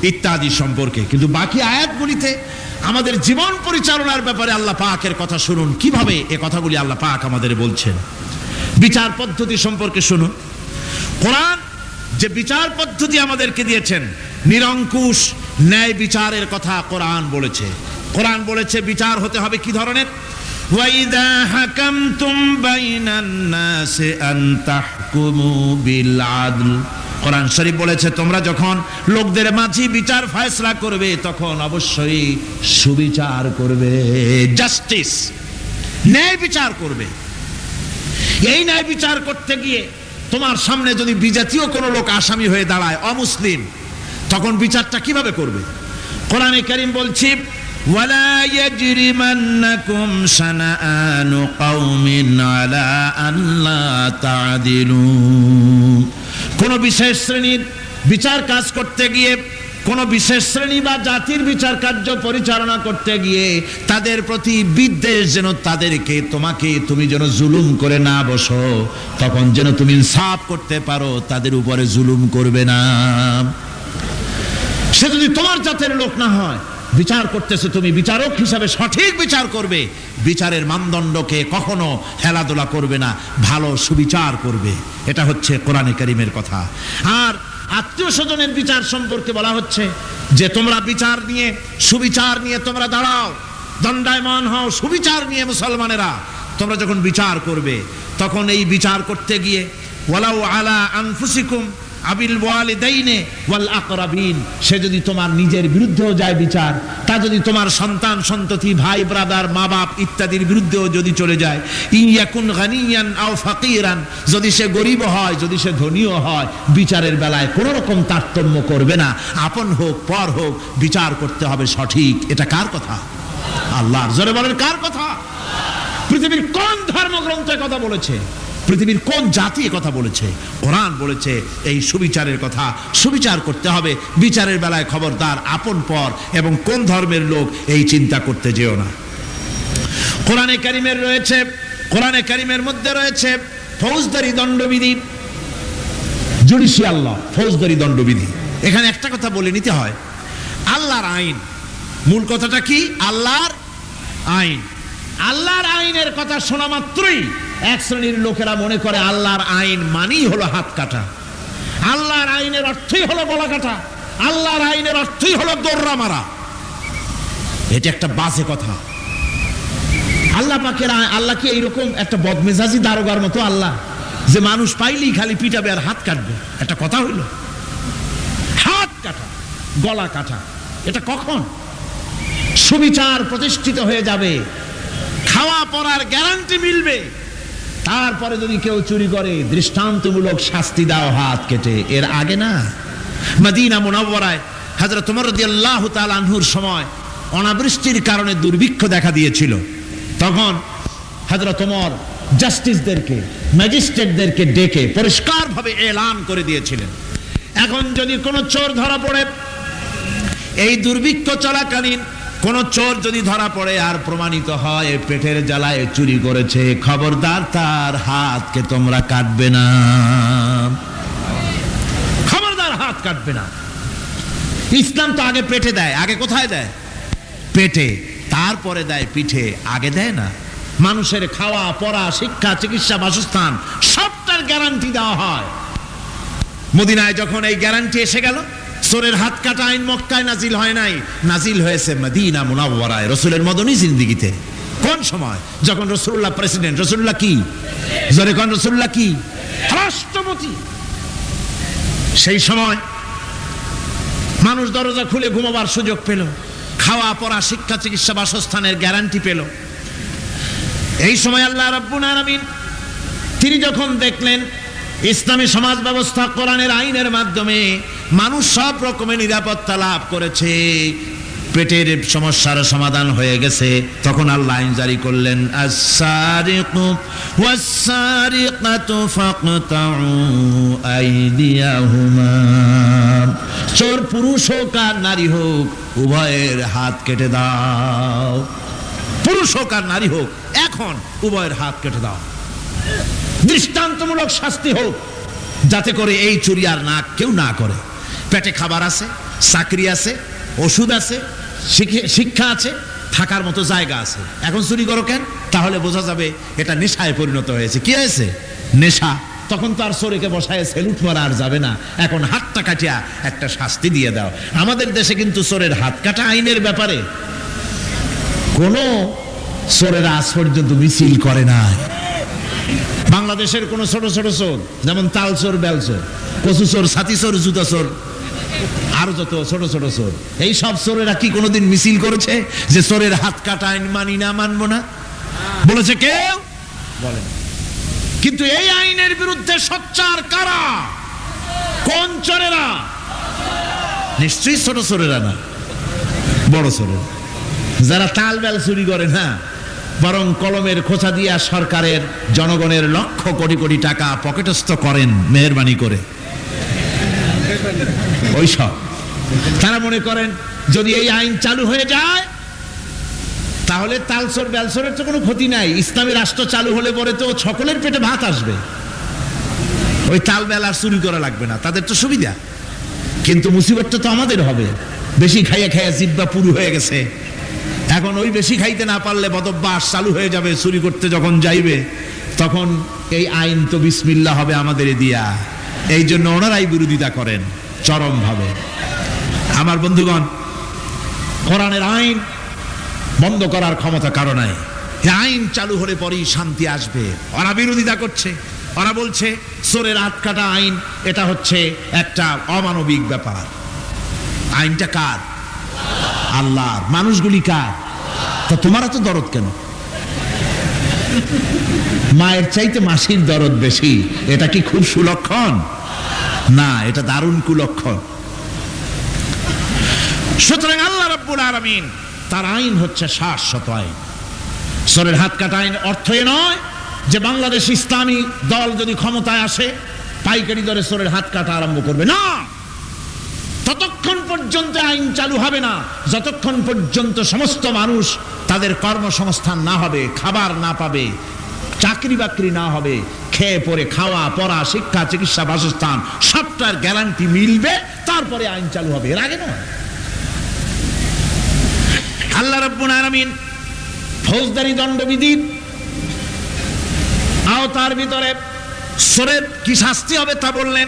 [SPEAKER 1] ইত্যাদি সম্পর্কে। কিন্তু বাকি আয়াতগুলিতে আমাদের জীবন পরিচালনার ব্যাপারে আল্লাহ পাকের কথা শুনুন, কিভাবে এ কথাগুলি আল্লাহ পাক আমাদের বলছেন। বিচার পদ্ধতি সম্পর্কে শুনুন। কোরআন যে বিচার পদ্ধতি আমাদেরকে দিয়েছেন, নিরঙ্কুশ ন্যায় বিচারের কথা কোরআন বলেছে। কোরআন বলেছে বিচার হতে হবে কি ধরনের? ওয়াইদা হাকামতুম বাইনান নাসি আন তাহকুমু বিল আদল। কোরআন শরীফ বলেছে তোমরা যখন লোকদের মাঝে বিচার ফয়সালা করবে তখন অবশ্যই সুবিচার করবে, জাস্টিস, ন্যায় বিচার করবে। এই ন্যায় বিচার করতে গিয়ে তোমার সামনে যদি বিজাতীয় কোনো লোক আসামি হয়ে দাঁড়ায়, অমুসলিম, তখন বিচারটা কিভাবে করবে? কোরআনে কারীম বলছে ওয়ালা ইয়াজরিমান্নাকুম শানাআনু কওমিন আলা আল্লা তা'দিলু। কোন বিশেষ শ্রেণীর বিচার কাজ করতে গিয়ে, কোন বিশেষ শ্রেণী বা জাতির বিচার কার্য পরিচালনা করতে গিয়ে তাদের প্রতি বিদ্বেষ যেন তাদেরকে তুমি যেন জুলুম করে না বসো, তখন যেন তুমি ইনসাফ করতে পারো, তাদের উপরে জুলুম করবে না। সে যদি তোমার জাতের লোক না হয়, বিচার করতেছে তুমি বিচারক হিসাবে সঠিক বিচার করবে, বিচারের মানদণ্ডকে কখনো হেলাদোলা করবে না, ভালো সুবিচার করবে। এটা হচ্ছে কোরআনে কারীমের কথা। আর আত্মীয় স্বজনের বিচার সম্পর্কে বলা হচ্ছে যে তোমরা বিচার নিয়ে, সুবিচার নিয়ে তোমরা দাঁড়াও, দণ্ডায়মান হও সুবিচার নিয়ে। মুসলমানেরা তোমরা যখন বিচার করবে, তখন এই বিচার করতে গিয়ে ওয়ালাউ আলা আনফুসিকুম আবিল ওয়ালিদাইনে ওয়াল আকরাবিন, সে যদি তোমার নিজের বিরুদ্ধেও যায় বিচার, তা যদি তোমার সন্তান সন্ততি ভাই ব্রাদার মা বাপ ইত্যাদির বিরুদ্ধেও যদি চলে যায়, ইয়াকুন গানিয়ান আও ফাকিরান, যদি সে গরিব হয় যদি সে ধনীও হয়, বিচারের বেলায় কোনো রকম তারতম্য করবে না, আপন হোক পর হোক বিচার করতে হবে সঠিক। এটা কার কথা? আল্লাহর। জোরে বলেন কার কথা? পৃথিবীর কোন ধর্মগ্রন্থে কথা বলেছে? পৃথিবীর কোন জাতি কথা বলেছে? কোরআন বলেছে এই সুবিচারের কথা। সুবিচার করতে হবে, বিচারের বেলায় খবরদার আপন পর এবং কোন ধর্মের লোক এই চিন্তা করতে যেও না। কোরআনে কারীমের মধ্যে রয়েছে ফৌজদারি দণ্ডবিধি, জুডিশিয়াল ল, ফৌজদারি দণ্ডবিধি। এখানে একটা কথা বলে নিতে হয়, আল্লাহর আইন, মূল কথাটা কি? আল্লাহর আইন। আল্লাহর আইনের কথা শোনা মাত্রই এক শ্রেণীর লোকেরা মনে করে আল্লাহর আইন মানেই হলো হাত কাটা, আল্লাহর আইনের অর্থই হলো গলা কাটা, আল্লাহর আইনের অর্থই হলো দৌড়া মারা। এটা একটা বাজে কথা। আল্লাহ পাকের আল্লাহ কি এইরকম একটা বদমেজাজি দারোগার মতো আল্লাহ যে মানুষ পাইলেই খালি পিটাবে আর হাত কাটবে? একটা কথা হইল? হাত কাটা, গলা কাটা, এটা কখন? সুবিচার প্রতিষ্ঠিত হয়ে যাবে, খাওয়া পড়ার গ্যারান্টি মিলবে, তারপরে যদি কেউ চুরি করে দৃষ্টান্তমূলক শাস্তি দাও হাত কেটে। এর আগে না। মদিনা মুনাওয়ারায় হযরত ওমর রাদিয়াল্লাহু তাআলা আনহুর সময় অনাবৃষ্টির কারণে দুর্ভিক্ষ দেখা দিয়েছিল। তখন হযরত ওমর জাস্টিসদেরকে, ম্যাজিস্ট্রেটদেরকে ডেকে পরিষ্কারভাবে এলান করে দিয়েছিলেন, এখন যদি কোনো চোর ধরা পড়ে, এই দুর্ভিক্ষ চলাকালীন কোন চোর যদি ধরা পড়ে আর প্রমাণিত হয় পেটের জ্বালায় চুরি করেছে, খবরদার তার হাতকে তোমরা কাটবে না, খবরদার হাত কাটবে না। ইসলাম তো আগে পেটে দেয়। আগে কোথায় দেয়? পেটে, তারপরে দেয় পিঠে, আগে দেয় না। মানুষের খাওয়া পড়া শিক্ষা চিকিৎসা বাসস্থান সবটার গ্যারান্টি দেওয়া হয়। মদিনায় যখন এই গ্যারান্টি এসে গেল, চোরের হাত কাটা আইন মক্কায় নাজিল হয় নাই, নাজিল হয়েছে মদিনা মুনাওয়ারায়, রাসূলের মদনী জিন্দেগিতে। কোন সময়? যখন রাসূলুল্লাহ প্রেসিডেন্ট। রাসূলুল্লাহ কি? জোরে কোন রাসূলুল্লাহ কি? রাষ্ট্রপতি। সেই সময় মানুষ দরজা খুলে ঘুমাবার সুযোগ পেল, খাওয়া পড়া শিক্ষা চিকিৎসা বাসস্থানের গ্যারান্টি পেল। এই সময় আল্লাহ রাব্বুল আলামিন তিনি যখন দেখলেন ইসলামী সমাজ ব্যবস্থা কোরআনের আইনের মাধ্যমে মানুষ সব রকমের নিরাপত্তা লাভ করেছে, পেটের সমস্যার সমাধান হয়ে গেছে, তখন আল্লাহ আইন জারি করলেন, আস-সারিকু ওয়াস-সারিকাতু ফাকতাউ আইদিয়াহুমা। চোর পুরুষ হোক আর নারী হোক উভয়ের হাত কেটে দাও। পুরুষ হোক আর নারী হোক এখন উভয়ের হাত কেটে দাও। দৃষ্টান্তমূলক শাস্তি হোক, যাতে করে এই চুরি আর কেউ না করে। পেটে খাবার আছে, চাকরি আছে, ওষুধ আছে, শিক্ষা আছে, থাকার মতো জায়গা আছে, এখন চুরি করো কেন? তাহলে বোঝা যাবে এটা নেশায় পরিণত হয়েছে। কি হয়েছে? নেশা। তখন তো আর চোরকে বসায় সেলুট মারা আর যাবে না, এখন হাতটা কাটিয়া একটা শাস্তি দিয়ে দাও। আমাদের দেশে কিন্তু চোরের হাত কাটা আইনের ব্যাপারে কোনো চোরেরা আজ পর্যন্ত মিছিল করে না। বাংলাদেশের কোন ছোট ছোট চোর, যেমন তাল চোর, বেল চোর, কচু চোর, ছাতি চোর, জুতা চোর, আরো যত ছোট ছোট চোর, এই সব চোরেরা কি কোনোদিন মিছিল করেছে যে চোরের হাত কাটা আইন মানি না, মানবো না? বলেছে কেউ? বলেন। কিন্তু এই আইনের বিরুদ্ধে সোচ্চার কারা? কোন চোরেরা? নিশ্চয়ই ছোট চোরেরা না, বড় চোরেরা। যারা তাল বেল চুরি করে না, বরং কলমের খোঁচা দিয়া সরকারের জনগণের লক্ষ কোটি কোটি টাকা পকেটস্থ করেন মেহেরবানি করে, ওইসব তারা মনে করেন যদি এই আইন চালু হয়ে যায় তাহলে তালসর বেলসরের তো কোনো ক্ষতি নাই, ইসলামী রাষ্ট্র চালু হলে পরে তো সকলের পেটে ভাত আসবে, ওই তাল বেল আর চুরি করা লাগবে না, তাদের তো সুবিধা। কিন্তু মুসিবতটা তো আমাদের হবে, বেশি খাইয়া খাইয়া জিব্বা পুরু হয়ে গেছে, এখন ওই বেশি খাইতে না পারলে বদভ্যাস চালু হয়ে যাবে, চুরি করতে যখন যাইবে তখন এই আইন তো বিসমিল্লাহ হবে আমাদের দিয়া। এই জন্য ওনারাই বিরোধিতা করেন চরমভাবে। আমার বন্ধুগণ, কোরআনের আইন বন্ধ করার ক্ষমতা কারো নাই, এই আইন চালু হলে পরেই শান্তি আসবে। ওরা বিরোধিতা করছে, ওরা বলছে চোরের হাত কাটা আইন, এটা হচ্ছে একটা অমানবিক ব্যাপার। আইনটা কার? আল্লাহর। মানুষগুলি কার? তা তোমারা তো দরদ কেন? মায়ের চাইতে মাসির দরদ বেশি, এটা কি খুব সুলক্ষণ? না, এটা দারুণ কুলক্ষণ। সুতরাং আল্লাহ রাব্বুল আলামিন তার আইন হচ্ছে শাশ্বত আইন। চোরের হাত কাটা আইন অর্থ এ নয় যে বাংলাদেশ ইসলামী দল যদি ক্ষমতায় আসে পাইকারি দরে চোরের হাত কাটা আরম্ভ করবে, না। ততক্ষণ পর্যন্ত আইন চালু হবে না যতক্ষণ পর্যন্ত সমস্ত মানুষ তাদের কর্মসংস্থান না হবে, খাবার না পাবে, চাকরি বাকরি না হবে, খেয়ে পরে খাওয়া পড়া শিক্ষা চিকিৎসা বাসস্থান সবটার গ্যারান্টি মিলবে, তারপরে আইন চালু হবে, এর আগে নয়। আল্লাহ রাব্বুল আলামিন ফৌজদারি দণ্ডবিধির আওতার ভিতরে চোরের কি শাস্তি হবে তা বললেন,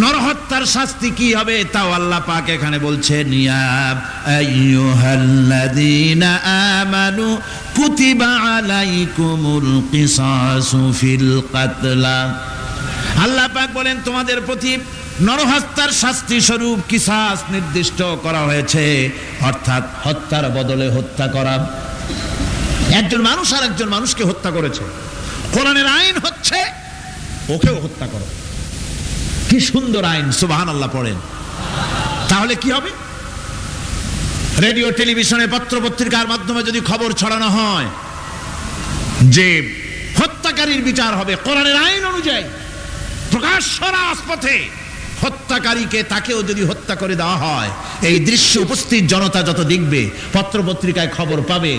[SPEAKER 1] নরহত্যার শাস্তি কি হবে তাও আল্লাহ পাক এখানে বলছেন, ইয়া আইয়ুহাল্লাযীনা আমানু কুতিবা আলাইকুমুল কিসাসু ফিল কাতলা। আল্লাহ পাক বলেন তোমাদের প্রতি নরহত্যার শাস্তি স্বরূপ কিসাস নির্দিষ্ট করা হয়েছে, অর্থাৎ হত্যার বদলে হত্যা করা। একজন মানুষ আর একজন মানুষকে হত্যা করেছে, কোরআনের আইন হচ্ছে ওকেও হত্যা করো। কি সুন্দর আইন, সুবহানাল্লাহ পড়েন। তাহলে কি হবে? রেডিও টেলিভিশনে পত্র পত্রিকার মাধ্যমে যদি খবর ছড়ানো হয় যে হত্যাকারীর বিচার হবে কোরআনের আইন অনুযায়ী, প্রকাশ্য রাজপথে হত্যাকারীকে তাকেও যদি হত্যা করে দেওয়া হয়, এই দৃশ্য উপস্থিত জনতা যত দেখবে, পত্র পত্রিকায় খবর পাবে,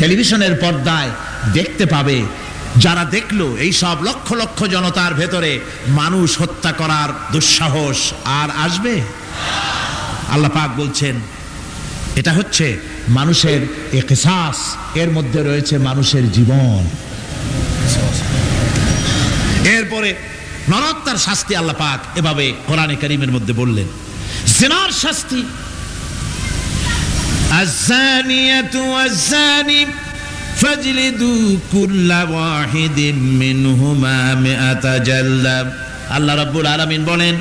[SPEAKER 1] টেলিভিশনের পর্দায় দেখতে পাবে, যারা দেখলো এই সব লক্ষ লক্ষ জনতার ভেতরে মানুষ হত্যা করার দুঃসাহস আর আসবে? আল্লাহ পাক বলছেন এটা হচ্ছে মানুষের কিসাস, এর মধ্যে রয়েছে মানুষের জীবন। এরপরে নরহত্যার শাস্তি আল্লাহ পাক এভাবে কোরআনে কারীমের মধ্যে বললেন। জিনার শাস্তি, আয-যানিয়াতু ওয়াজ-যানি ফাজলিদু কুল্লা ওয়াহিদিম মিনহুমা মিআতা জালদা। আল্লাহ রাব্বুল আলামিন বলেন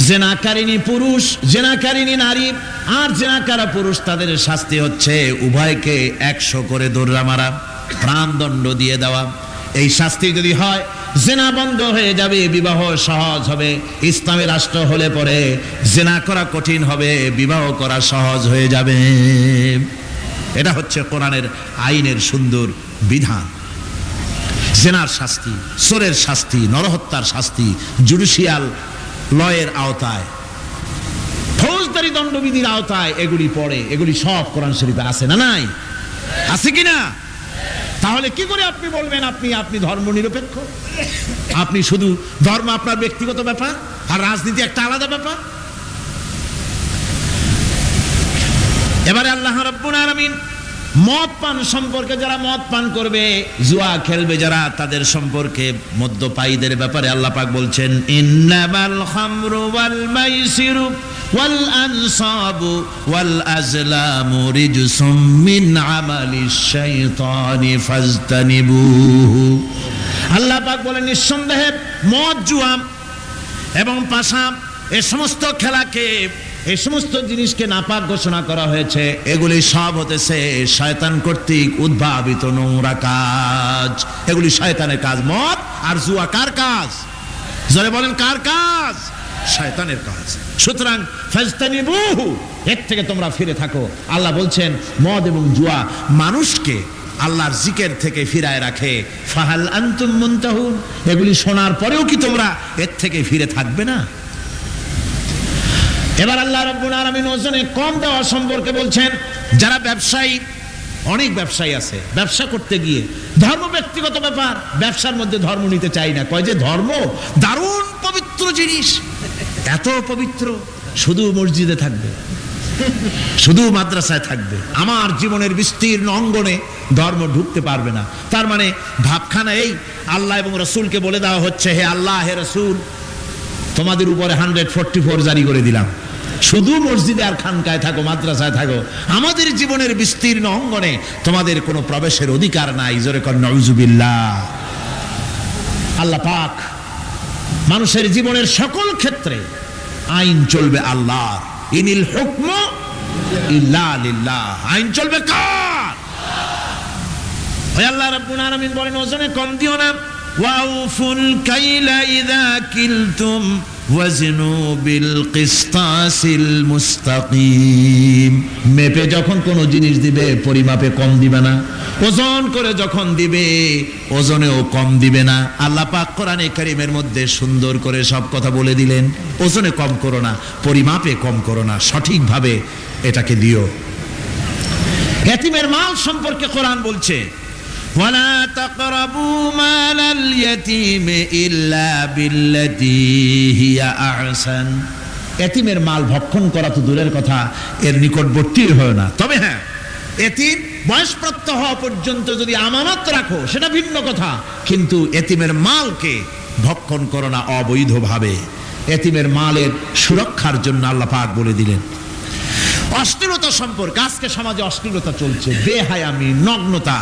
[SPEAKER 1] জিনাকারিনী পুরুষ, জিনাকারিনী নারী আর জিনাকারা পুরুষ, তাদের শাস্তি হচ্ছে উভয়কে 100 করে দৌড়া মারা, প্রাণদণ্ড দিয়ে দেওয়া। এই শাস্তি যদি হয় জিনা বন্ধ হয়ে যাবে, বিবাহ সহজ হবে। ইসলামী রাষ্ট্র হলে পরে জিনা করা কঠিন হবে, বিবাহ করা সহজ হয়ে যাবে। এটা হচ্ছে কোরআনের আইনের সুন্দর বিধান। জিনার শাস্তি, চোরের শাস্তি, নরহত্যার শাস্তি জুডিশিয়াল লয়ের আওতায়, ফৌজদারি দণ্ডবিধির আওতায় এগুলি পড়ে। এগুলি সব কোরআন শরীফে আছে না নাই? আছে কিনা? তাহলে কি করে আপনি বলবেন আপনি ধর্ম নিরপেক্ষ? আপনি শুধু ধর্ম আপনার ব্যক্তিগত ব্যাপার আর রাজনীতি একটা আলাদা ব্যাপার। এবারে আল্লাহ রাব্বুল আলামিন মদ পান সম্পর্কে, যারা মদ পান করবে, জুয়া খেলবে যারা, তাদের সম্পর্কে মদ্যপায়ীদের ব্যাপারে আল্লাহ পাক বলছেন ইন্নামাল খামরু ওয়াল মাইসিরু ওয়াল আনসাবু ওয়াল আজলামু রিজসুম মিন আমালিশ শাইতানি ফাজতানিবুহু। আল্লাহ পাক বলেন নিঃসন্দেহে মদ, জুয়া এবং পাশা, এই সমস্ত খেলাকে, এই সমস্ত জিনিসকে নাপাক ঘোষণা করা হয়েছে। এগুলি সব হতেছে শয়তান কর্তৃক উদ্ভাবিত নোংরা কাজ। এগুলি শয়তানের কাজ। মদ আর জুয়া কার কাজ? জোরে বলেন কার কাজ? শয়তানের কাজ। সুতরাং ফাজতানিবুহু, এর থেকে তোমরা ফিরে থাকো। আল্লাহ বলছেন মদ এবং জুয়া মানুষকে আল্লাহর জিকির থেকে ফিরায় রাখে। ফাহাল আনতুম মুনতাহুন, এগুলি শোনার পরেও কি তোমরা এর থেকে ফিরে থাকবে না? এবার আল্লাহ রাব্বুল আলামিন ওজনে কম দেওয়া সম্পর্কে বলছেন। যারা ব্যবসায়ী, অনেক ব্যবসায়ী আছে, ব্যবসা করতে গিয়ে ধর্ম ব্যক্তিগত ব্যাপার, ব্যবসার মধ্যে ধর্ম নিতে চাই না, কয় যে ধর্ম দারুণ পবিত্র জিনিস, এত পবিত্র, শুধু মসজিদে থাকবে, শুধু মাদ্রাসায় থাকবে, আমার জীবনের বিস্তীর্ণ অঙ্গনে ধর্ম ঢুকতে পারবে না। তার মানে ভাবখানা এই, আল্লাহ এবং রসুলকে বলে দেওয়া হচ্ছে, হে আল্লাহ হে রসুল, তোমাদের উপরে 144 জারি করে দিলাম, শুধু মসজিদে আর খানকায় থাকো, মাদ্রাসায় থাকো, আমাদের জীবনের বিস্তীর্ণ অঙ্গনে তোমাদের কোনো প্রবেশের অধিকার নাই। জোরে কর নাউজুবিল্লাহ। আল্লাহ পাক মানুষের জীবনের সকল ক্ষেত্রে আইন চলবে আল্লাহর। ইনিল হুকমু ইল্লা লিল্লাহ, আইন চলবে কার? ওই আল্লাহ রাব্বুল আলামিন বলেন ওজনে কম দিও না। ওয়াউফুল কাইলা ইযা কিলতুম ওয়াজনু বিল কিসতাসিল মুস্তাকিম, মেপে যখন কোন জিনিস দিবে পরিমাপে কম দিবে না, ওজন করে যখন দিবে ওজনেও কম দিবে না। আল্লাহ পাক কোরআনে কারীমের মধ্যে সুন্দর করে সব কথা বলে দিলেন, ওজনে কম করো না, পরিমাপে কম করো না, সঠিকভাবে এটাকে দিও। ইয়াতীমের মাল সম্পর্কে কোরআন বলছে, ওয়ালা তাকরাবু মালাল ইয়াতীমি ইল্লা বিল্লাতী হিয়া আহসান। ইয়াতীমের মাল ভক্ষণ করা তো দূরের কথা, এর নিকটবর্তী হয় না। তবে হ্যাঁ, ইয়াতীম বয়সপ্রাপ্ত হওয়া পর্যন্ত যদি আমানত রাখো সেটা ভিন্ন কথা, কিন্তু ইয়াতীমের মালকে ভক্ষণ করো না অবৈধভাবে। ইয়াতীমের মালের সুরক্ষার জন্য আল্লাহ পাক বলে দিলেন। অশ্লীলতা সম্পর্কে, আজকে সমাজে অশ্লীলতা চলছে, বেহায়ামি, নগ্নতা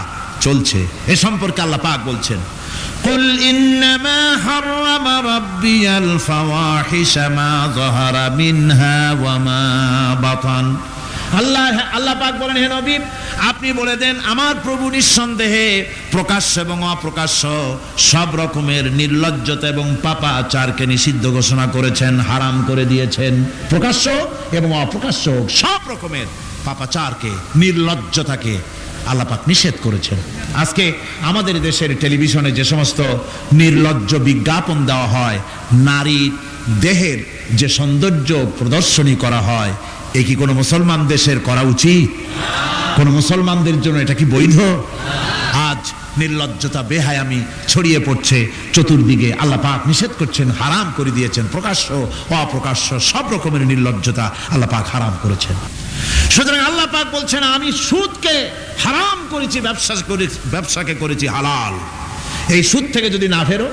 [SPEAKER 1] চলছে, এ সম্পর্কে আল্লাহ পাক বলছেন, কুল ইন্নামা হারামা রাব্বিয়াল ফাওয়াহিশা মা যাহারা মিনহা ওয়া মা বাতান। আল্লাহ পাক বলেন, হে নবী আপনি বলে দেন, আমার প্রভু নিঃসন্দেহে প্রকাশ্য এবং অপ্রকাশ্য সব রকমের নির্লজ্জতা এবং পাপাচারকে নিষিদ্ধ ঘোষণা করেছেন, হারাম করে দিয়েছেন। প্রকাশ্য এবং অপ্রকাশ্য সব রকমের পাপাচারকে, নির্লজ্জতাকে আল্লাহ পাক নিষেধ করেছেন। আজকে আমাদের দেশের টেলিভিশনে যে সমস্ত নির্লজ্জ বিজ্ঞাপন দেওয়া হয়, নারীর দেহের যে সৌন্দর্য প্রদর্শনী করা হয়, এ কি কোনো মুসলমান দেশের করা উচিত? কোন মুসলমানদের জন্য এটা কি বৈধ? আজ নির্লজ্জতা, বেহায়ামি ছড়িয়ে পড়ছে চতুর্দিকে। আল্লাহ পাক নিষেধ করছেন, হারাম করে দিয়েছেন। প্রকাশ্য অপ্রকাশ্য সব রকমের নির্লজ্জতা আল্লাহ পাক হারাম করেছেন। সুতরাং আল্লাহ পাক বলছেন, আমি সুদকে হারাম করেছি, ব্যবসাকে করেছি হালাল। এই সুদ থেকে যদি না ফেরো,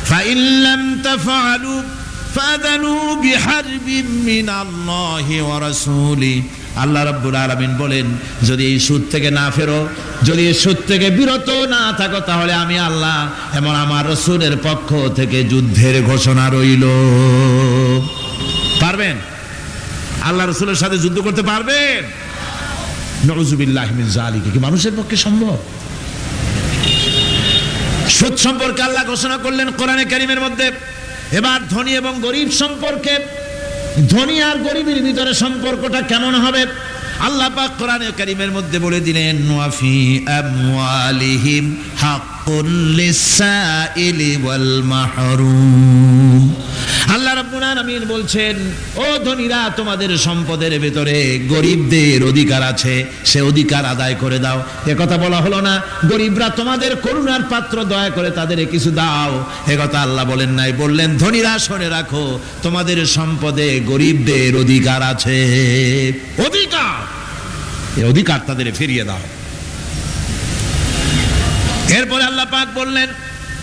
[SPEAKER 1] ফাইন লাম তাফআলু ফাযানু বিহারবিম মিনাল্লাহি ওয়া রাসূলিহি। আল্লাহ রাব্বুল আলামিন বলেন, যদি এই সুদ থেকে না ফেরো, যদি এই সুদ থেকে বিরত না থাকো, তাহলে আমি আল্লাহ এবং আমার রাসূলের পক্ষ থেকে যুদ্ধের ঘোষণা রইল। পারবেন? আল্লাহ রাসূলের সাথে যুদ্ধ করতে পারবেন? নাউযুবিল্লাহি মিন যালিকা, কি মানুষের পক্ষে সম্ভব? সুদ সম্পর্কে আল্লাহ ঘোষণা করলেন কোরআনে কারীমের মধ্যে। এবার ধনী এবং গরিব সম্পর্কে, ধনী আর গরিবের ভিতরে সম্পর্কটা কেমন হবে আল্লাহ পাক কোরআনে কারীমের মধ্যে বলে দিলেন, ওয়া ফি আমওয়ালিহিম হাক্কুল লিসাইলি ওয়াল মাহরুম। আল্লাহ রাব্বুল আলামিন বলছেন, ও ধনীরা, তোমাদের সম্পদের ভেতরে গরিবদের অধিকার আছে, সে অধিকার আদায় করে দাও। একথা বলা হলো না গরিবরা তোমাদের করুণার পাত্র, দয়া করে তাদের কিছু দাও, একথা আল্লাহ বলেন নাই। বললেন, ধনীরা শুনে রাখো, তোমাদের সম্পদে গরিবদের অধিকার আছে, অধিকার, এই অধিকার তাদের ফিরিয়ে দাও। এরপরে আল্লাহ পাক বললেন,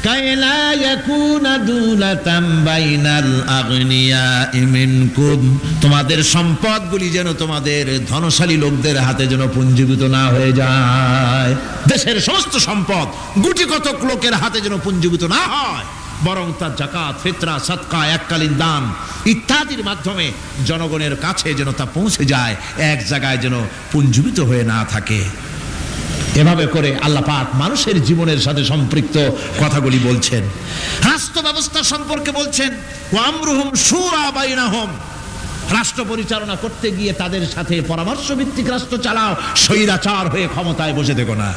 [SPEAKER 1] কাইলা ইয়াকুনা দুলাতাম বাইনাল আগনিয়াই মিনকুম, তোমাদের সম্পদগুলি যেন তোমাদের ধনশালী লোকদের হাতে যেন পুঞ্জীভূত না হয়ে যায়। দেশের সমস্ত সম্পদ গুটি কতক লোকের হাতে যেন পুঞ্জীভূত না হয়, বরং তার যাকাত, ফিতরা, সাদকা, এককালীন দান ইত্যাদির মাধ্যমে জনগণের কাছে যেন তা পৌঁছে যায়, এক জায়গায় যেন পুঞ্জীভূত হয়ে না থাকে। এভাবে করে আল্লাহ পাক মানুষের জীবনের সাথে সম্পৃক্ত কথাগুলি বলছেন। রাষ্ট্র ব্যবস্থা সম্পর্কে বলছেন, ওয়া আমরুহুম শুরা বাইনাহুম, রাষ্ট্র পরিচালনা করতে গিয়ে তাদের সাথে পরামর্শ ভিত্তিক রাষ্ট্র চালাও, স্বৈরাচার হয়ে ক্ষমতায় বসে থেকো না,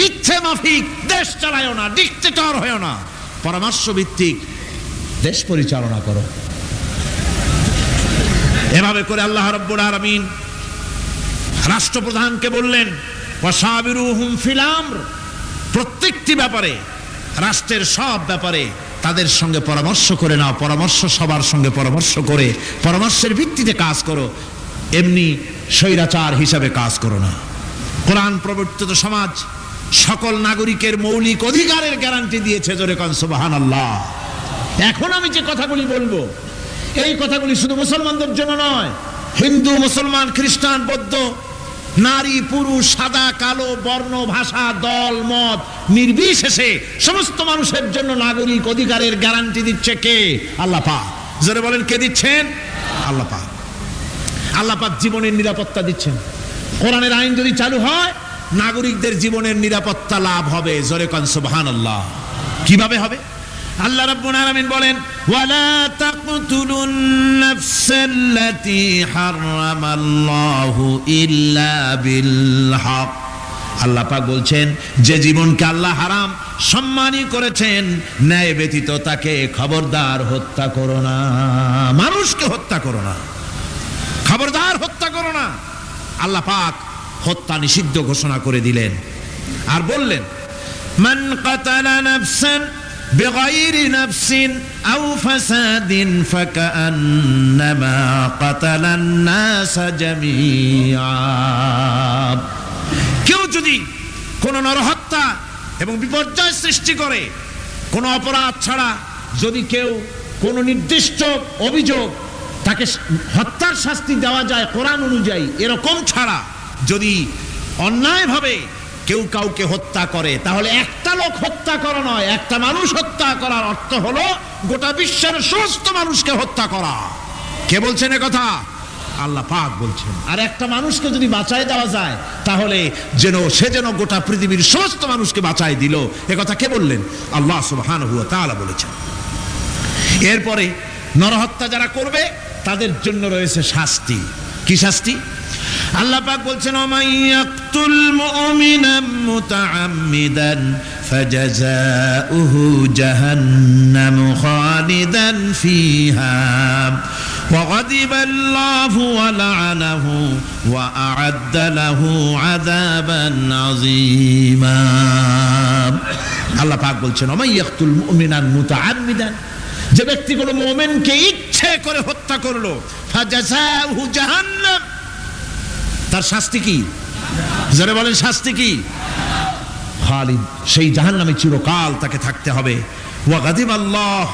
[SPEAKER 1] ইচ্ছে মাফিক দেশ চালায়ও না, ডিক্টেটর হয়েও না, পরামর্শ ভিত্তিক দেশ পরিচালনা করো। এভাবে করে আল্লাহ রাব্বুল আলামিন রাষ্ট্রপ্রধানকে বললেন, ওয়াসাবিরুহুম ফিল আমর, প্রত্যেকটি ব্যাপারে, রাষ্ট্রের সব ব্যাপারে তাদের সঙ্গে পরামর্শ করে নাও, পরামর্শ সবার সঙ্গে পরামর্শ করে পরামর্শের ভিত্তিতে কাজ করো, এমনি স্বৈরাচার হিসাবে কাজ করো না। কোরআন প্রবর্তিত সমাজ সকল নাগরিকের মৌলিক অধিকারের গ্যারান্টি দিয়েছে, জোরে কোন সুবহানাল্লাহ। এখন আমি যে কথাগুলি বলবো, এই কথাগুলি শুধু মুসলমানদের জন্য নয়, হিন্দু, মুসলমান, খ্রিস্টান, বৌদ্ধ, নারী, পুরুষ, সাদা, কালো, বর্ণ, ভাষা, দল, মত নির্বিশেষে সমস্ত মানুষের জন্য নাগরিক অধিকারের গ্যারান্টি দিচ্ছে কে? আল্লাহ পাক। জোরে বলেন, কে দিচ্ছেন? আল্লাহ পাক। আল্লাহ পাক জীবনের নিরাপত্তা দিচ্ছেন। কোরআনের আইন যদি চালু হয়, নাগরিকদের জীবনের নিরাপত্তা লাভ হবে। জোরে কোন সুবহানাল্লাহ। কিভাবে হবে? আল্লাহ রাব্বুল আলামিন বলেন, ওয়ালা তাকতুলুন নাফসাল্লাতী হারামাল্লাহু ইল্লা বিল হক। আল্লাহ পাক বলছেন, যে জীবনকে আল্লাহ হারাম সম্মানী করেছেন, ন্যায় ব্যতীত তাকে খবরদার হত্যা করো না। মানুষকে হত্যা করো না, খবরদার হত্যা করো না। আল্লাহ পাক হত্যা নিষিদ্ধ ঘোষণা করে দিলেন আর বললেন, মান কাতালা নাফসান بغير نفس أو فساد فكأنما قتل الناس جميعا। কেউ যদি কোন নরহত্যা এবং বিপর্যয় সৃষ্টি করে, কোন অপরাধ ছাড়া যদি কেউ কোন নির্দিষ্ট অভিযোগ, তাকে হত্যার শাস্তি দেওয়া যায় কোরআন অনুযায়ী, এরকম ছাড়া যদি অন্যায়ভাবে কেউ কাউকে হত্যা করে, তাহলে একটা লোক হত্যা করা নয়, একটা মানুষ হত্যা করার অর্থ হলো গোটা বিশ্বের সমস্ত মানুষকে হত্যা করা। কে বলছেন এ কথা? আল্লাহ পাক বলছেন। আর একটা মানুষকে যদি বাঁচায় দেওয়া যায়, তাহলে সে যেন গোটা পৃথিবীর সমস্ত মানুষকে বাঁচায় দিল। এ কথা কে বললেন? আল্লাহ সুবহানাহু ওয়া তাআলা বলেছেন। এরপরে নরহত্যা যারা করবে তাদের জন্য রয়েছে শাস্তি। কি শাস্তি? আল্লাহ পাক বলছেন, ওমান ইয়াকতুল মুমিনান মুতাআম্মিদান ফাজাযাউহু জাহান্নাম খালিদান ফিহা ওয়া গাদিবাল্লাহু ওয়া লা'নাহু ওয়া আ'আদ্দা লাহু আযাবান আযীমা। আল্লাহ পাক বলছেন, ওমান ইয়াকতুল মুমিনান মুতাআম্মিদান, যে ব্যক্তি কোনো মুমিনকে ইচ্ছে করে হত্যা করলো, ফাজাযাউহু জাহান্নাম, তার শাস্তি কি? যারা বলেন শাস্তি কি? খালিদ, সেই জাহান্নামে চিরকাল তাকে থাকতে হবে। ওয়া গাদিবাল্লাহ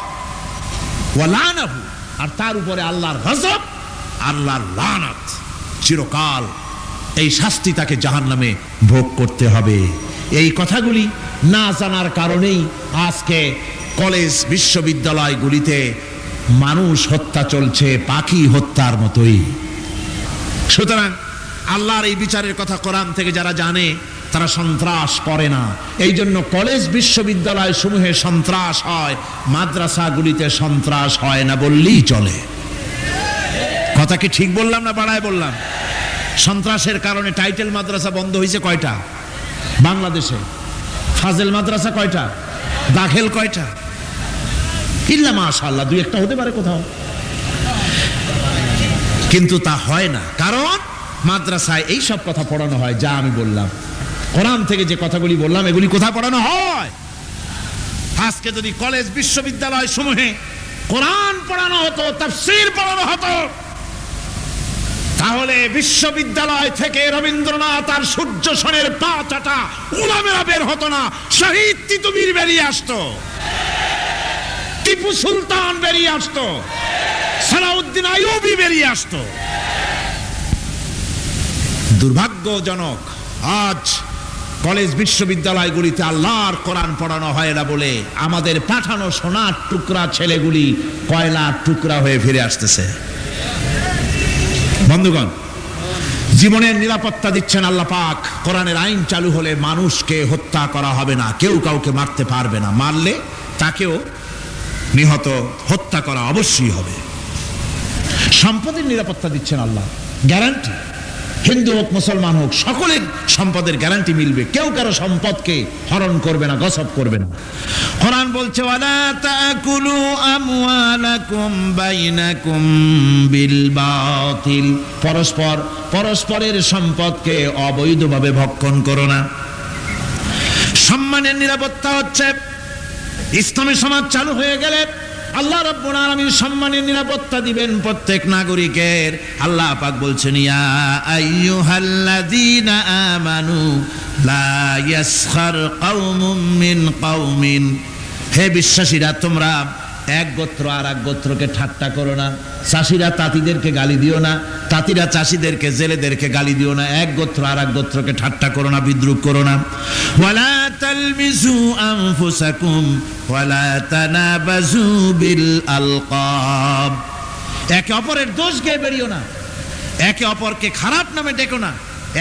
[SPEAKER 1] ওয়া লা'নাহু, আর তার উপরে আল্লাহর গজব, আল্লাহর লানত, চিরকাল এই শাস্তি তাকে জাহান্নামে ভোগ করতে হবে। এই কথাগুলি না জানার কারণেই আজকে কলেজ বিশ্ববিদ্যালয়গুলিতে মানুষ হত্যা চলছে, পাখি হত্যার মতোই। সুতরাং আল্লাহর এই বিচারের কথা কোরআন থেকে যারা জানে, তারা সন্ত্রাস করে না। এই জন্য কলেজ বিশ্ববিদ্যালয় সমূহে সন্ত্রাস হয়, মাদ্রাসাগুলিতে সন্ত্রাস হয় না বললেই চলে। কথা কি ঠিক বললাম না বাড়ায় বললাম? সন্ত্রাসের কারণে টাইটেল মাদ্রাসা বন্ধ হয়েছে কয়টা বাংলাদেশে? ফাজেল মাদ্রাসা কয়টা? দাখিল কয়টা? ইল্লা মাশাআল্লাহ দুই একটা হতে পারে কোথাও, কিন্তু তা হয় না। কারণ মাদ্রাসায় এই সব কথা পড়ানো হয় যা আমি বললাম। কোরআন থেকে যে কথাগুলি বললাম এগুলি কোথায় পড়ানো হয়? আজকে যদি কলেজ বিশ্ববিদ্যালয় সমূহে কোরআন পড়ানো হতো, তাফসীর পড়ানো হতো, তাহলে বিশ্ববিদ্যালয় থেকে রবীন্দ্রনাথ আর সূর্য সেনের পা চাটা উলামেরা বের হতো না, শহীদ তিতুমীর বেরিয়ে আসতো, টিপু সুলতান বেরিয়ে আসতো, সালাউদ্দিন আইয়ুবী বেরিয়ে আসতো। দুর্ভাগ্যজনক, আজ কলেজ বিশ্ববিদ্যালয়গুলিতে আল্লাহর কোরআন পড়ানো হয় না বলে আমাদের পাঠানো সোনার টুকরা ছেলেগুলি কয়লার টুকরা হয়ে ফিরে আসতেছে। বন্ধুগণ, জীবনের নিরাপত্তা দিচ্ছেন আল্লাহ পাক। কোরআনের আইন চালু হলে মানুষকে হত্যা করা হবে না, কেউ কাউকে মারতে পারবে না, মারলে তাকেও নিহত হত্যা করা অবশ্যই হবে। সম্পদের নিরাপত্তা দিচ্ছেন আল্লাহ, গ্যারান্টি। হিন্দু হোক মুসলমান হোক সকলের সম্পদের গ্যারান্টি মিলবে, কেউ কারো সম্পদকে হরণ করবে না, গসব করবে না। কোরআন বলছে ওয়ালা তাকুলু আমওয়ালাকুম বাইনাকুম বিল বাতিল, পরস্পরের সম্পদকে অবৈধভাবে ভক্ষণ করো না। সম্মানের নিরাপত্তা হচ্ছে ইসলামী সমাজ চালু হয়ে গেলে আল্লাহ রাব্বুল আলামিন সম্মানের নিরাপত্তা দিবেন প্রত্যেক নাগরিকের। আল্লাহ পাক বলছেন ইয়া আইয়ুহাল্লাযীনা আমানু লা ইয়াসখার কওমুম মিন কওমিন, হে বিশ্বাসীরা তোমরা এক গোত্র আর এক গোত্রকে ঠাট্টা করো না। চাষিরা তাঁতিদেরকে গালি দিও না, তাঁতিরা চাষিদেরকে জেলেদেরকে গালি দিও না। এক গোত্র আর এক গোত্রকে ঠাট্টা করো না, বিদ্রুপ করো না। ওয়ালা তালমিজু আনফুসাকুম ওয়ালা তানাবাজু বিল আলকাব, একে অপরের দোষ গেয়ে বেরিও না, একে অপরকে খারাপ নামে ডেকো না,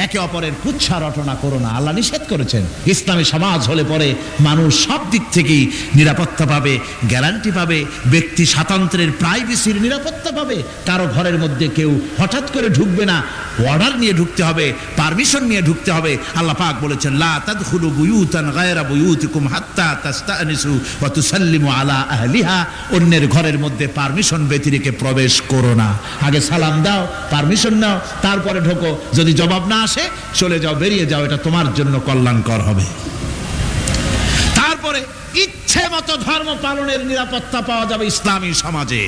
[SPEAKER 1] একে অপরের কুচ্ছা রটনা করো না। আল্লাহ নিষেধ করেছেন। ইসলামী সমাজ হলে পরে মানুষ সব দিক থেকেই নিরাপত্তা পাবে, গ্যারান্টি পাবে, ব্যক্তি স্বাতন্ত্র্যের প্রাইভেসির নিরাপত্তা পাবে। কারো ঘরের মধ্যে কেউ হঠাৎ করে ঢুকবে না, অর্ডার নিয়ে ঢুকতে হবে, পারমিশন নিয়ে ঢুকতে হবে। আল্লাহ পাক বলেছেন লা তাদখুলু বুয়ুতান গায়রা বুয়ুতিকুম হাত্তা তাস্তানিসু ওয়া তুসাল্লিমু আলা আহলিহা, অন্যের ঘরের মধ্যে পারমিশন ব্যতি রেখে প্রবেশ করো না। আগে সালাম দাও, পারমিশন নাও, তারপরে ঢোকো। যদি জবাব না আসে চলে যাও, বেরিয়ে যাও, এটা তোমার জন্য কল্যাণকর হবে। তারপরে ইচ্ছে মতো ধর্ম পালনের নিরাপত্তা পাওয়া যাবে ইসলামী সমাজে।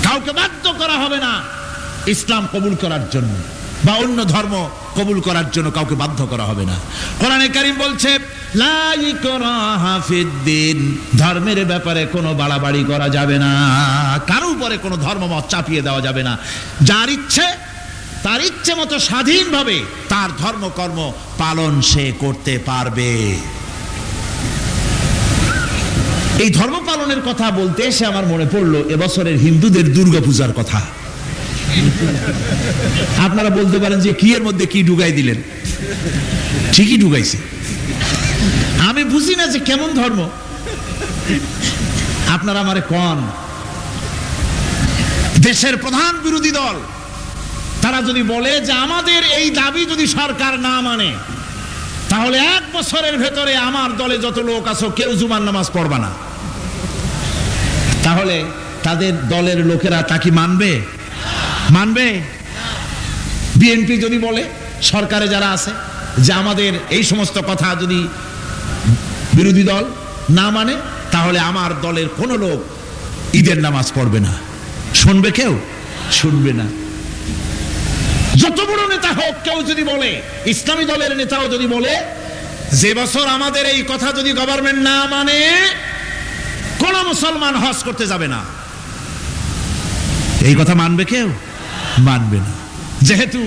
[SPEAKER 1] কাউকে বাধ্য করা হবে না ইসলাম কবুল করার জন্য বা অন্য ধর্ম কবুল করার জন্য কাউকে বাধ্য করা হবে না। কোরআনে কারীম বলছে লা ইকরাহা ফিদ্দিন, ধর্মের ব্যাপারে কোনো বাড়াবাড়ি করা যাবে না, কারো উপরে কোনো ধর্মমত চাপিয়ে দেওয়া যাবে না। যার ইচ্ছে তার ইচ্ছে মতো স্বাধীনভাবে তার ধর্মকর্ম পালন সে করতে পারবে। এই ধর্ম পালনের কথা বলতে এসে আমার মনে পড়লো এবছরের হিন্দুদের দুর্গাপূজার কথা। আপনারা বলতে পারেন যে কি এর মধ্যে কি ঢুকাই দিলেন, ঠিকই ঢুকাইছে। আমি বুঝি না যে কেমন ধর্ম, আপনারা আমারে কোন দেশের প্রধান বিরোধী দল তারা যদি বলে যে আমাদের এই দাবি যদি সরকার না মানে তাহলে 1 বছরের ভেতরে আমার দলে যত লোক আছো কেউ জুমার নামাজ পড়বা না, তাহলে তাদের দলের লোকেরা তা কি মানবে? মানবে? বিএনপি যদি বলে, সরকারে যারা আছে, যে আমাদের এই সমস্ত কথা যদি বিরোধী দল না মানে তাহলে আমার দলের কোনো লোক ঈদের নামাজ পড়বে না, শুনবে কেউ? শুনবে না। যত বড় নেতা হোক কেউ যদি বলে, ইসলামী দলের নেতাও যদি বলে যে বছর আমাদের এই কথা যদি গভর্নমেন্ট না মানে কোন মুসলমান হজ করতে যাবে না, এই কথা মানবে কেউ? মানবে না। যেহেতু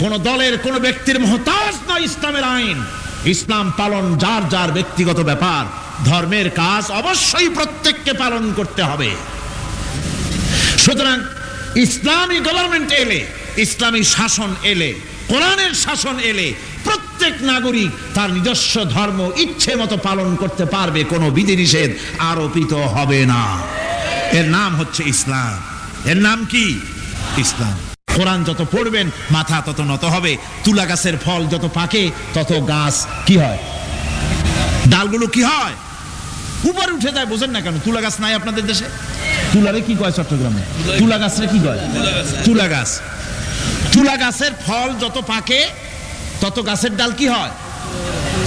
[SPEAKER 1] কোন দলের কোন ব্যক্তির মুহতাজ নয় ইসলামের আইন, ইসলাম পালন যার যার ব্যক্তিগত ব্যাপার, ধর্মের কাজ অবশ্যই প্রত্যেককে পালন করতে হবে। সুতরাং ইসলামী গভর্নমেন্ট এলে, ইসলামী শাসন এলে, কোরআনের শাসন এলে প্রত্যেক নাগরিক তার নিজস্ব ধর্ম ইচ্ছে মতো পালন করতে পারবে, কোনো বিধিনিষেধ আরোপিত হবে না। এর নাম হচ্ছে ইসলাম। এর নাম কি? ইসলাম। কোরআন যত পড়বেন মাথা তত নত হবে। তুলা গাছের ফল যত পাকে তত গাছ কি হয়? ডালগুলো কি হয়? উপরে উঠে যায়। বোঝেন না কেন? তুলা গাছ নাই আপনাদের দেশে? তুলারে কি কয় চট্টগ্রামে? তুলা গাছরে কি কয়? তুলা গাছ। তুলা গাছের ফল যত পাকে তত গাছের ডাল কি হয়?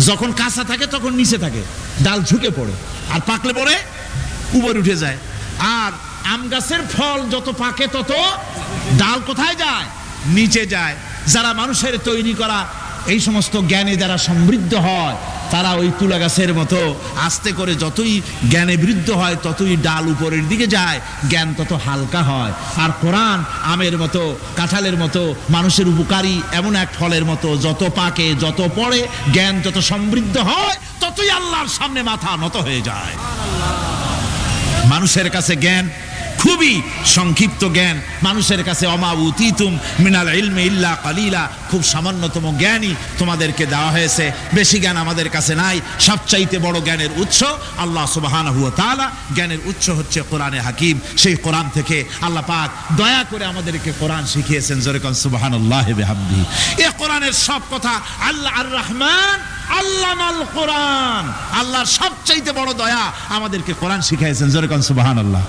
[SPEAKER 1] যখন কাঁচা থাকে তখন নিচে থাকে, ডাল ঝুঁকে পড়ে, আর পাকলে পরে উপরে উঠে যায়। আর আম গাছের ফল যত পাকে তত ডাল কোথায় যায়? নিচে যায়। যারা মানুষের তৈরি করা এই সমস্ত জ্ঞানে যারা সমৃদ্ধ হয় তারা ওই তুলা গাছের মতো আস্তে করে যতই জ্ঞানে বৃদ্ধ হয় ততই ডাল উপরের দিকে যায়, জ্ঞান তত হালকা হয়। আর কোরআন আমের মতো, কাঁঠালের মতো, মানুষের উপকারী এমন এক ফলের মতো, যত পাকে যত পড়ে জ্ঞান যত সমৃদ্ধ হয় ততই আল্লাহর সামনে মাথা নত হয়ে যায়। মানুষের কাছে জ্ঞান খুবই সংক্ষিপ্ত জ্ঞান মানুষের কাছে, অমা উতিতুম মিনাল ইলমি ইল্লা কালিলা, খুব সামান্যতম জ্ঞানই তোমাদেরকে দেওয়া হয়েছে, বেশি জ্ঞান আমাদের কাছে নাই। সবচাইতে বড় জ্ঞানের উৎস আল্লাহ সুবহানাহু ওয়া তাআলা, জ্ঞানের উৎস হচ্ছে কোরআনে হাকিম। সেই কোরআন থেকে আল্লাহ পাক দয়া করে আমাদেরকে কোরআন শিখিয়েছেন। জোরে কোন সুবহানাল্লাহি বিহামদিহি। এই কোরআনের সব কথা, আল্লাহ আর রহমান আল্লামাল কোরআন, আল্লাহর সবচাইতে বড় দয়া আমাদেরকে কোরআন শিখিয়েছেন। জোরে কোন সুবহানাল্লাহ।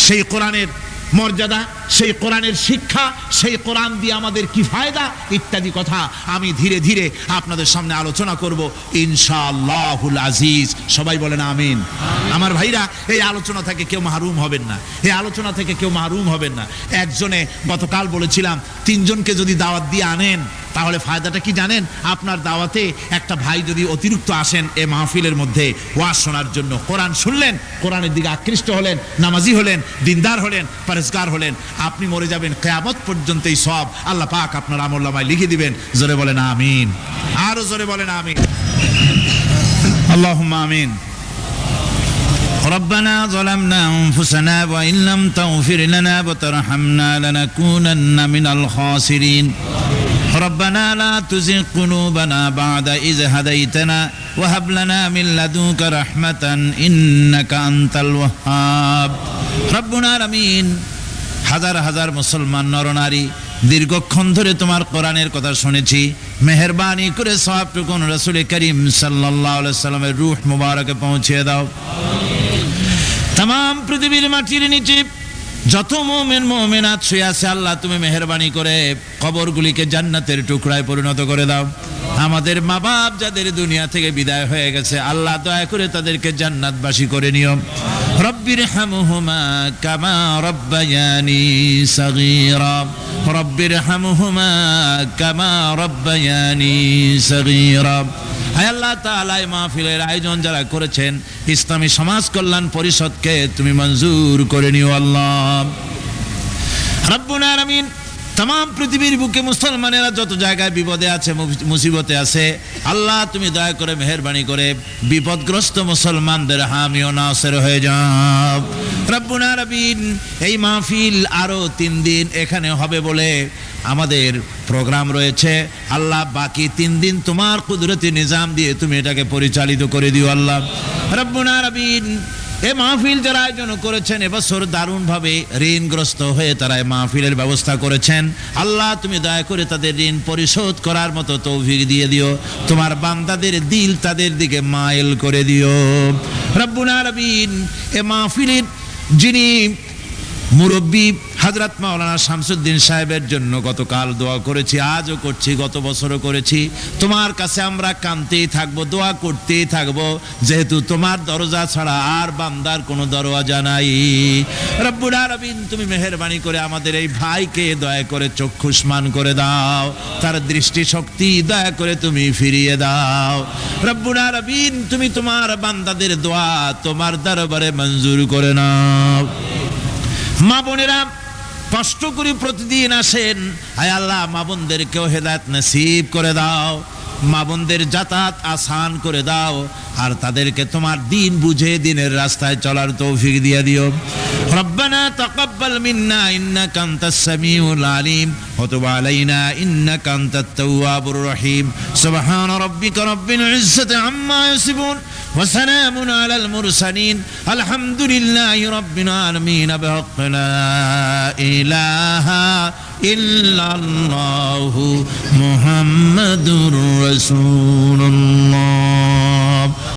[SPEAKER 1] সেই কোরআনের মর্যাদা, সেই কোরআনের শিক্ষা, সেই কোরআন দিয়ে আমাদের কি ফায়দা ইত্যাদি কথা আমি ধীরে ধীরে আপনাদের সামনে আলোচনা করব ইনশাআল্লাহুল আজিজ। সবাই বলেন আমিন। আমার ভাইরা, এই আলোচনা থেকে কেউ মাহরুম হবেন না, এই আলোচনা থেকে কেউ মাহরুম হবেন না। একজনে গতকাল বলেছিলাম 3 জনকে যদি দাওয়াত দিয়ে আনেন তাহলে ফায়দাটা কি জানেন? আপনার দাওয়াতে একটা ভাই যদি অতিরিক্ত আসেন এ মাহফিলের মধ্যে ওয়াজ শোনার জন্য, কোরআন শুনলেন, কোরআনের দিকে আকৃষ্ট হলেন, নামাজি হলেন, দিনদার হলেন, পরেজগার হলেন, আপনি মরে যাবেন, কিয়ামত পর্যন্ত এই সব আল্লাহ পাক আপনার আমলনামায় লিখে দিবেন। জোরে বলেন আমিন, আরো জোরে বলেন আমিন। আল্লাহুম্মা আমিন। ربنا ظلمنا أنفسنا وإن لم تغفر لنا وترحمنا لنكونن من الخاسرين ربنا لا تزغ قلوبنا بعد إذ هديتنا وهب لنا من لدنك رحمة إنك أنت الوهاب ربنا العالمين। হাজার হাজার মুসলমান নরনারী দীর্ঘক্ষণ ধরে তোমার কোরআনের কথা শুনেছি, মেহেরবানি করে সওয়াবটুকু রাসূল করিম সাল্লাল্লাহু আলাইহি সাল্লামের রূহ মুবারকে পৌঁছে দাও। तमाम পৃথিবীর মাটির নিচে যত মুমিন মুমিনাত শুয়ে আছে আল্লাহ তুমি মেহেরবানি করে কবরগুলিকে জান্নাতের টুকরায় পরিণত করে দাও। আমাদের মা বাপ যাদের দুনিয়া থেকে বিদায় হয়ে গেছে আল্লাহ দয়া করে তাদেরকে জান্নাতবাসী করে নিও। রব্বিরহামহুমা কামা রব্বায়ানি সগীরা রব্বিরহামহুমা কামা রব্বায়ানি সগীরা। হায় আল্লাহ তাআলা এই মাহফিলের আয়োজন যারা করেছেন ইসলামী সমাজ কল্যাণ পরিষদকে তুমি মঞ্জুর করে নিও আল্লাহ রাব্বুল আলামিন। तमाम পৃথিবীর বুকে মুসলমানেরা যত জায়গায় বিপদে আছে, মুসিবতে আছে, আল্লাহ তুমি দয়া করে মেহেরবানি করে বিপদগ্রস্ত মুসলমানদের হামি ও নাসির হয়ে যাও রব্বুল আলামিন। এই মাহফিল আরো 3 দিন এখানে হবে বলে আমাদের প্রোগ্রাম রয়েছে আল্লাহ, বাকি 3 দিন তোমার কুদরতি নিজাম দিয়ে তুমি এটাকে পরিচালিত করে দিও আল্লাহ রব্বুল আলামিন। এই মাহফিল যারা আয়োজন করেছেন এবছর দারুণভাবে ঋণগ্রস্ত হয়ে তারা এই মাহফিলের ব্যবস্থা করেছেন আল্লাহ তুমি দয়া করে তাদের ঋণ পরিশোধ করার মতো তৌফিক দিয়ে দিও। তোমার বান্দাদের দিল তাদের দিকে মাইল করে দিও রব্বুল আলামিন। এই মাহফিলের যিনি মুরব্বী হযরত মাওলানা শামসুদ্দিন সাহেবের জন্য গতকাল দোয়া করেছি, আজও করছি, গত বছরও করেছি। তোমার কাছে আমরা কাঁদতেই থাকবো, দোয়া করতেই থাকবো, যেহেতু তোমার দরজা ছাড়া আর বান্দার কোনো দরওয়াজা নাই রব্বুল আলামিন। তুমি মেহেরবানি করে আমাদের এই ভাইকে দয়া করে চক্ষুষ্মান করে দাও, তার দৃষ্টি শক্তি দয়া করে তুমি ফিরিয়ে দাও রব্বুল আলামিন। তুমি তোমার বান্দাদের দোয়া তোমার দরবারে মঞ্জুর করে নাও। মা বোনেরা কষ্ট করে প্রতিদিন আসেন, হায় আল্লাহ মা বোনদেরকেও হেদায়েত নসিব করে দাও, মা বোনদের যাতায়াত আসান করে দাও, আর তাদেরকে তোমার দিন বুঝে দিনের রাস্তায় চলার তৌফিক দিয়ে দিও। রব্বানা তাকাব্বাল মিন্না ইন্নাকা আনতাস সামিউল আলিম ওয়া তুব আলাইনা ইন্নাকা আনতাত তাওয়াবুর রহিম। সুবহান রাব্বিকা রাব্বিল ইজ্জাতি আম্মা ইয়াসিফুন ওয়া সালামুন আলাল মুরসালিন আলহামদুলিল্লাহি রাব্বিল আলামিন। বিহাক্কি লা ইলাহা ইল্লাল্লাহু মুহাম্মাদুর রাসূলুল্লাহ।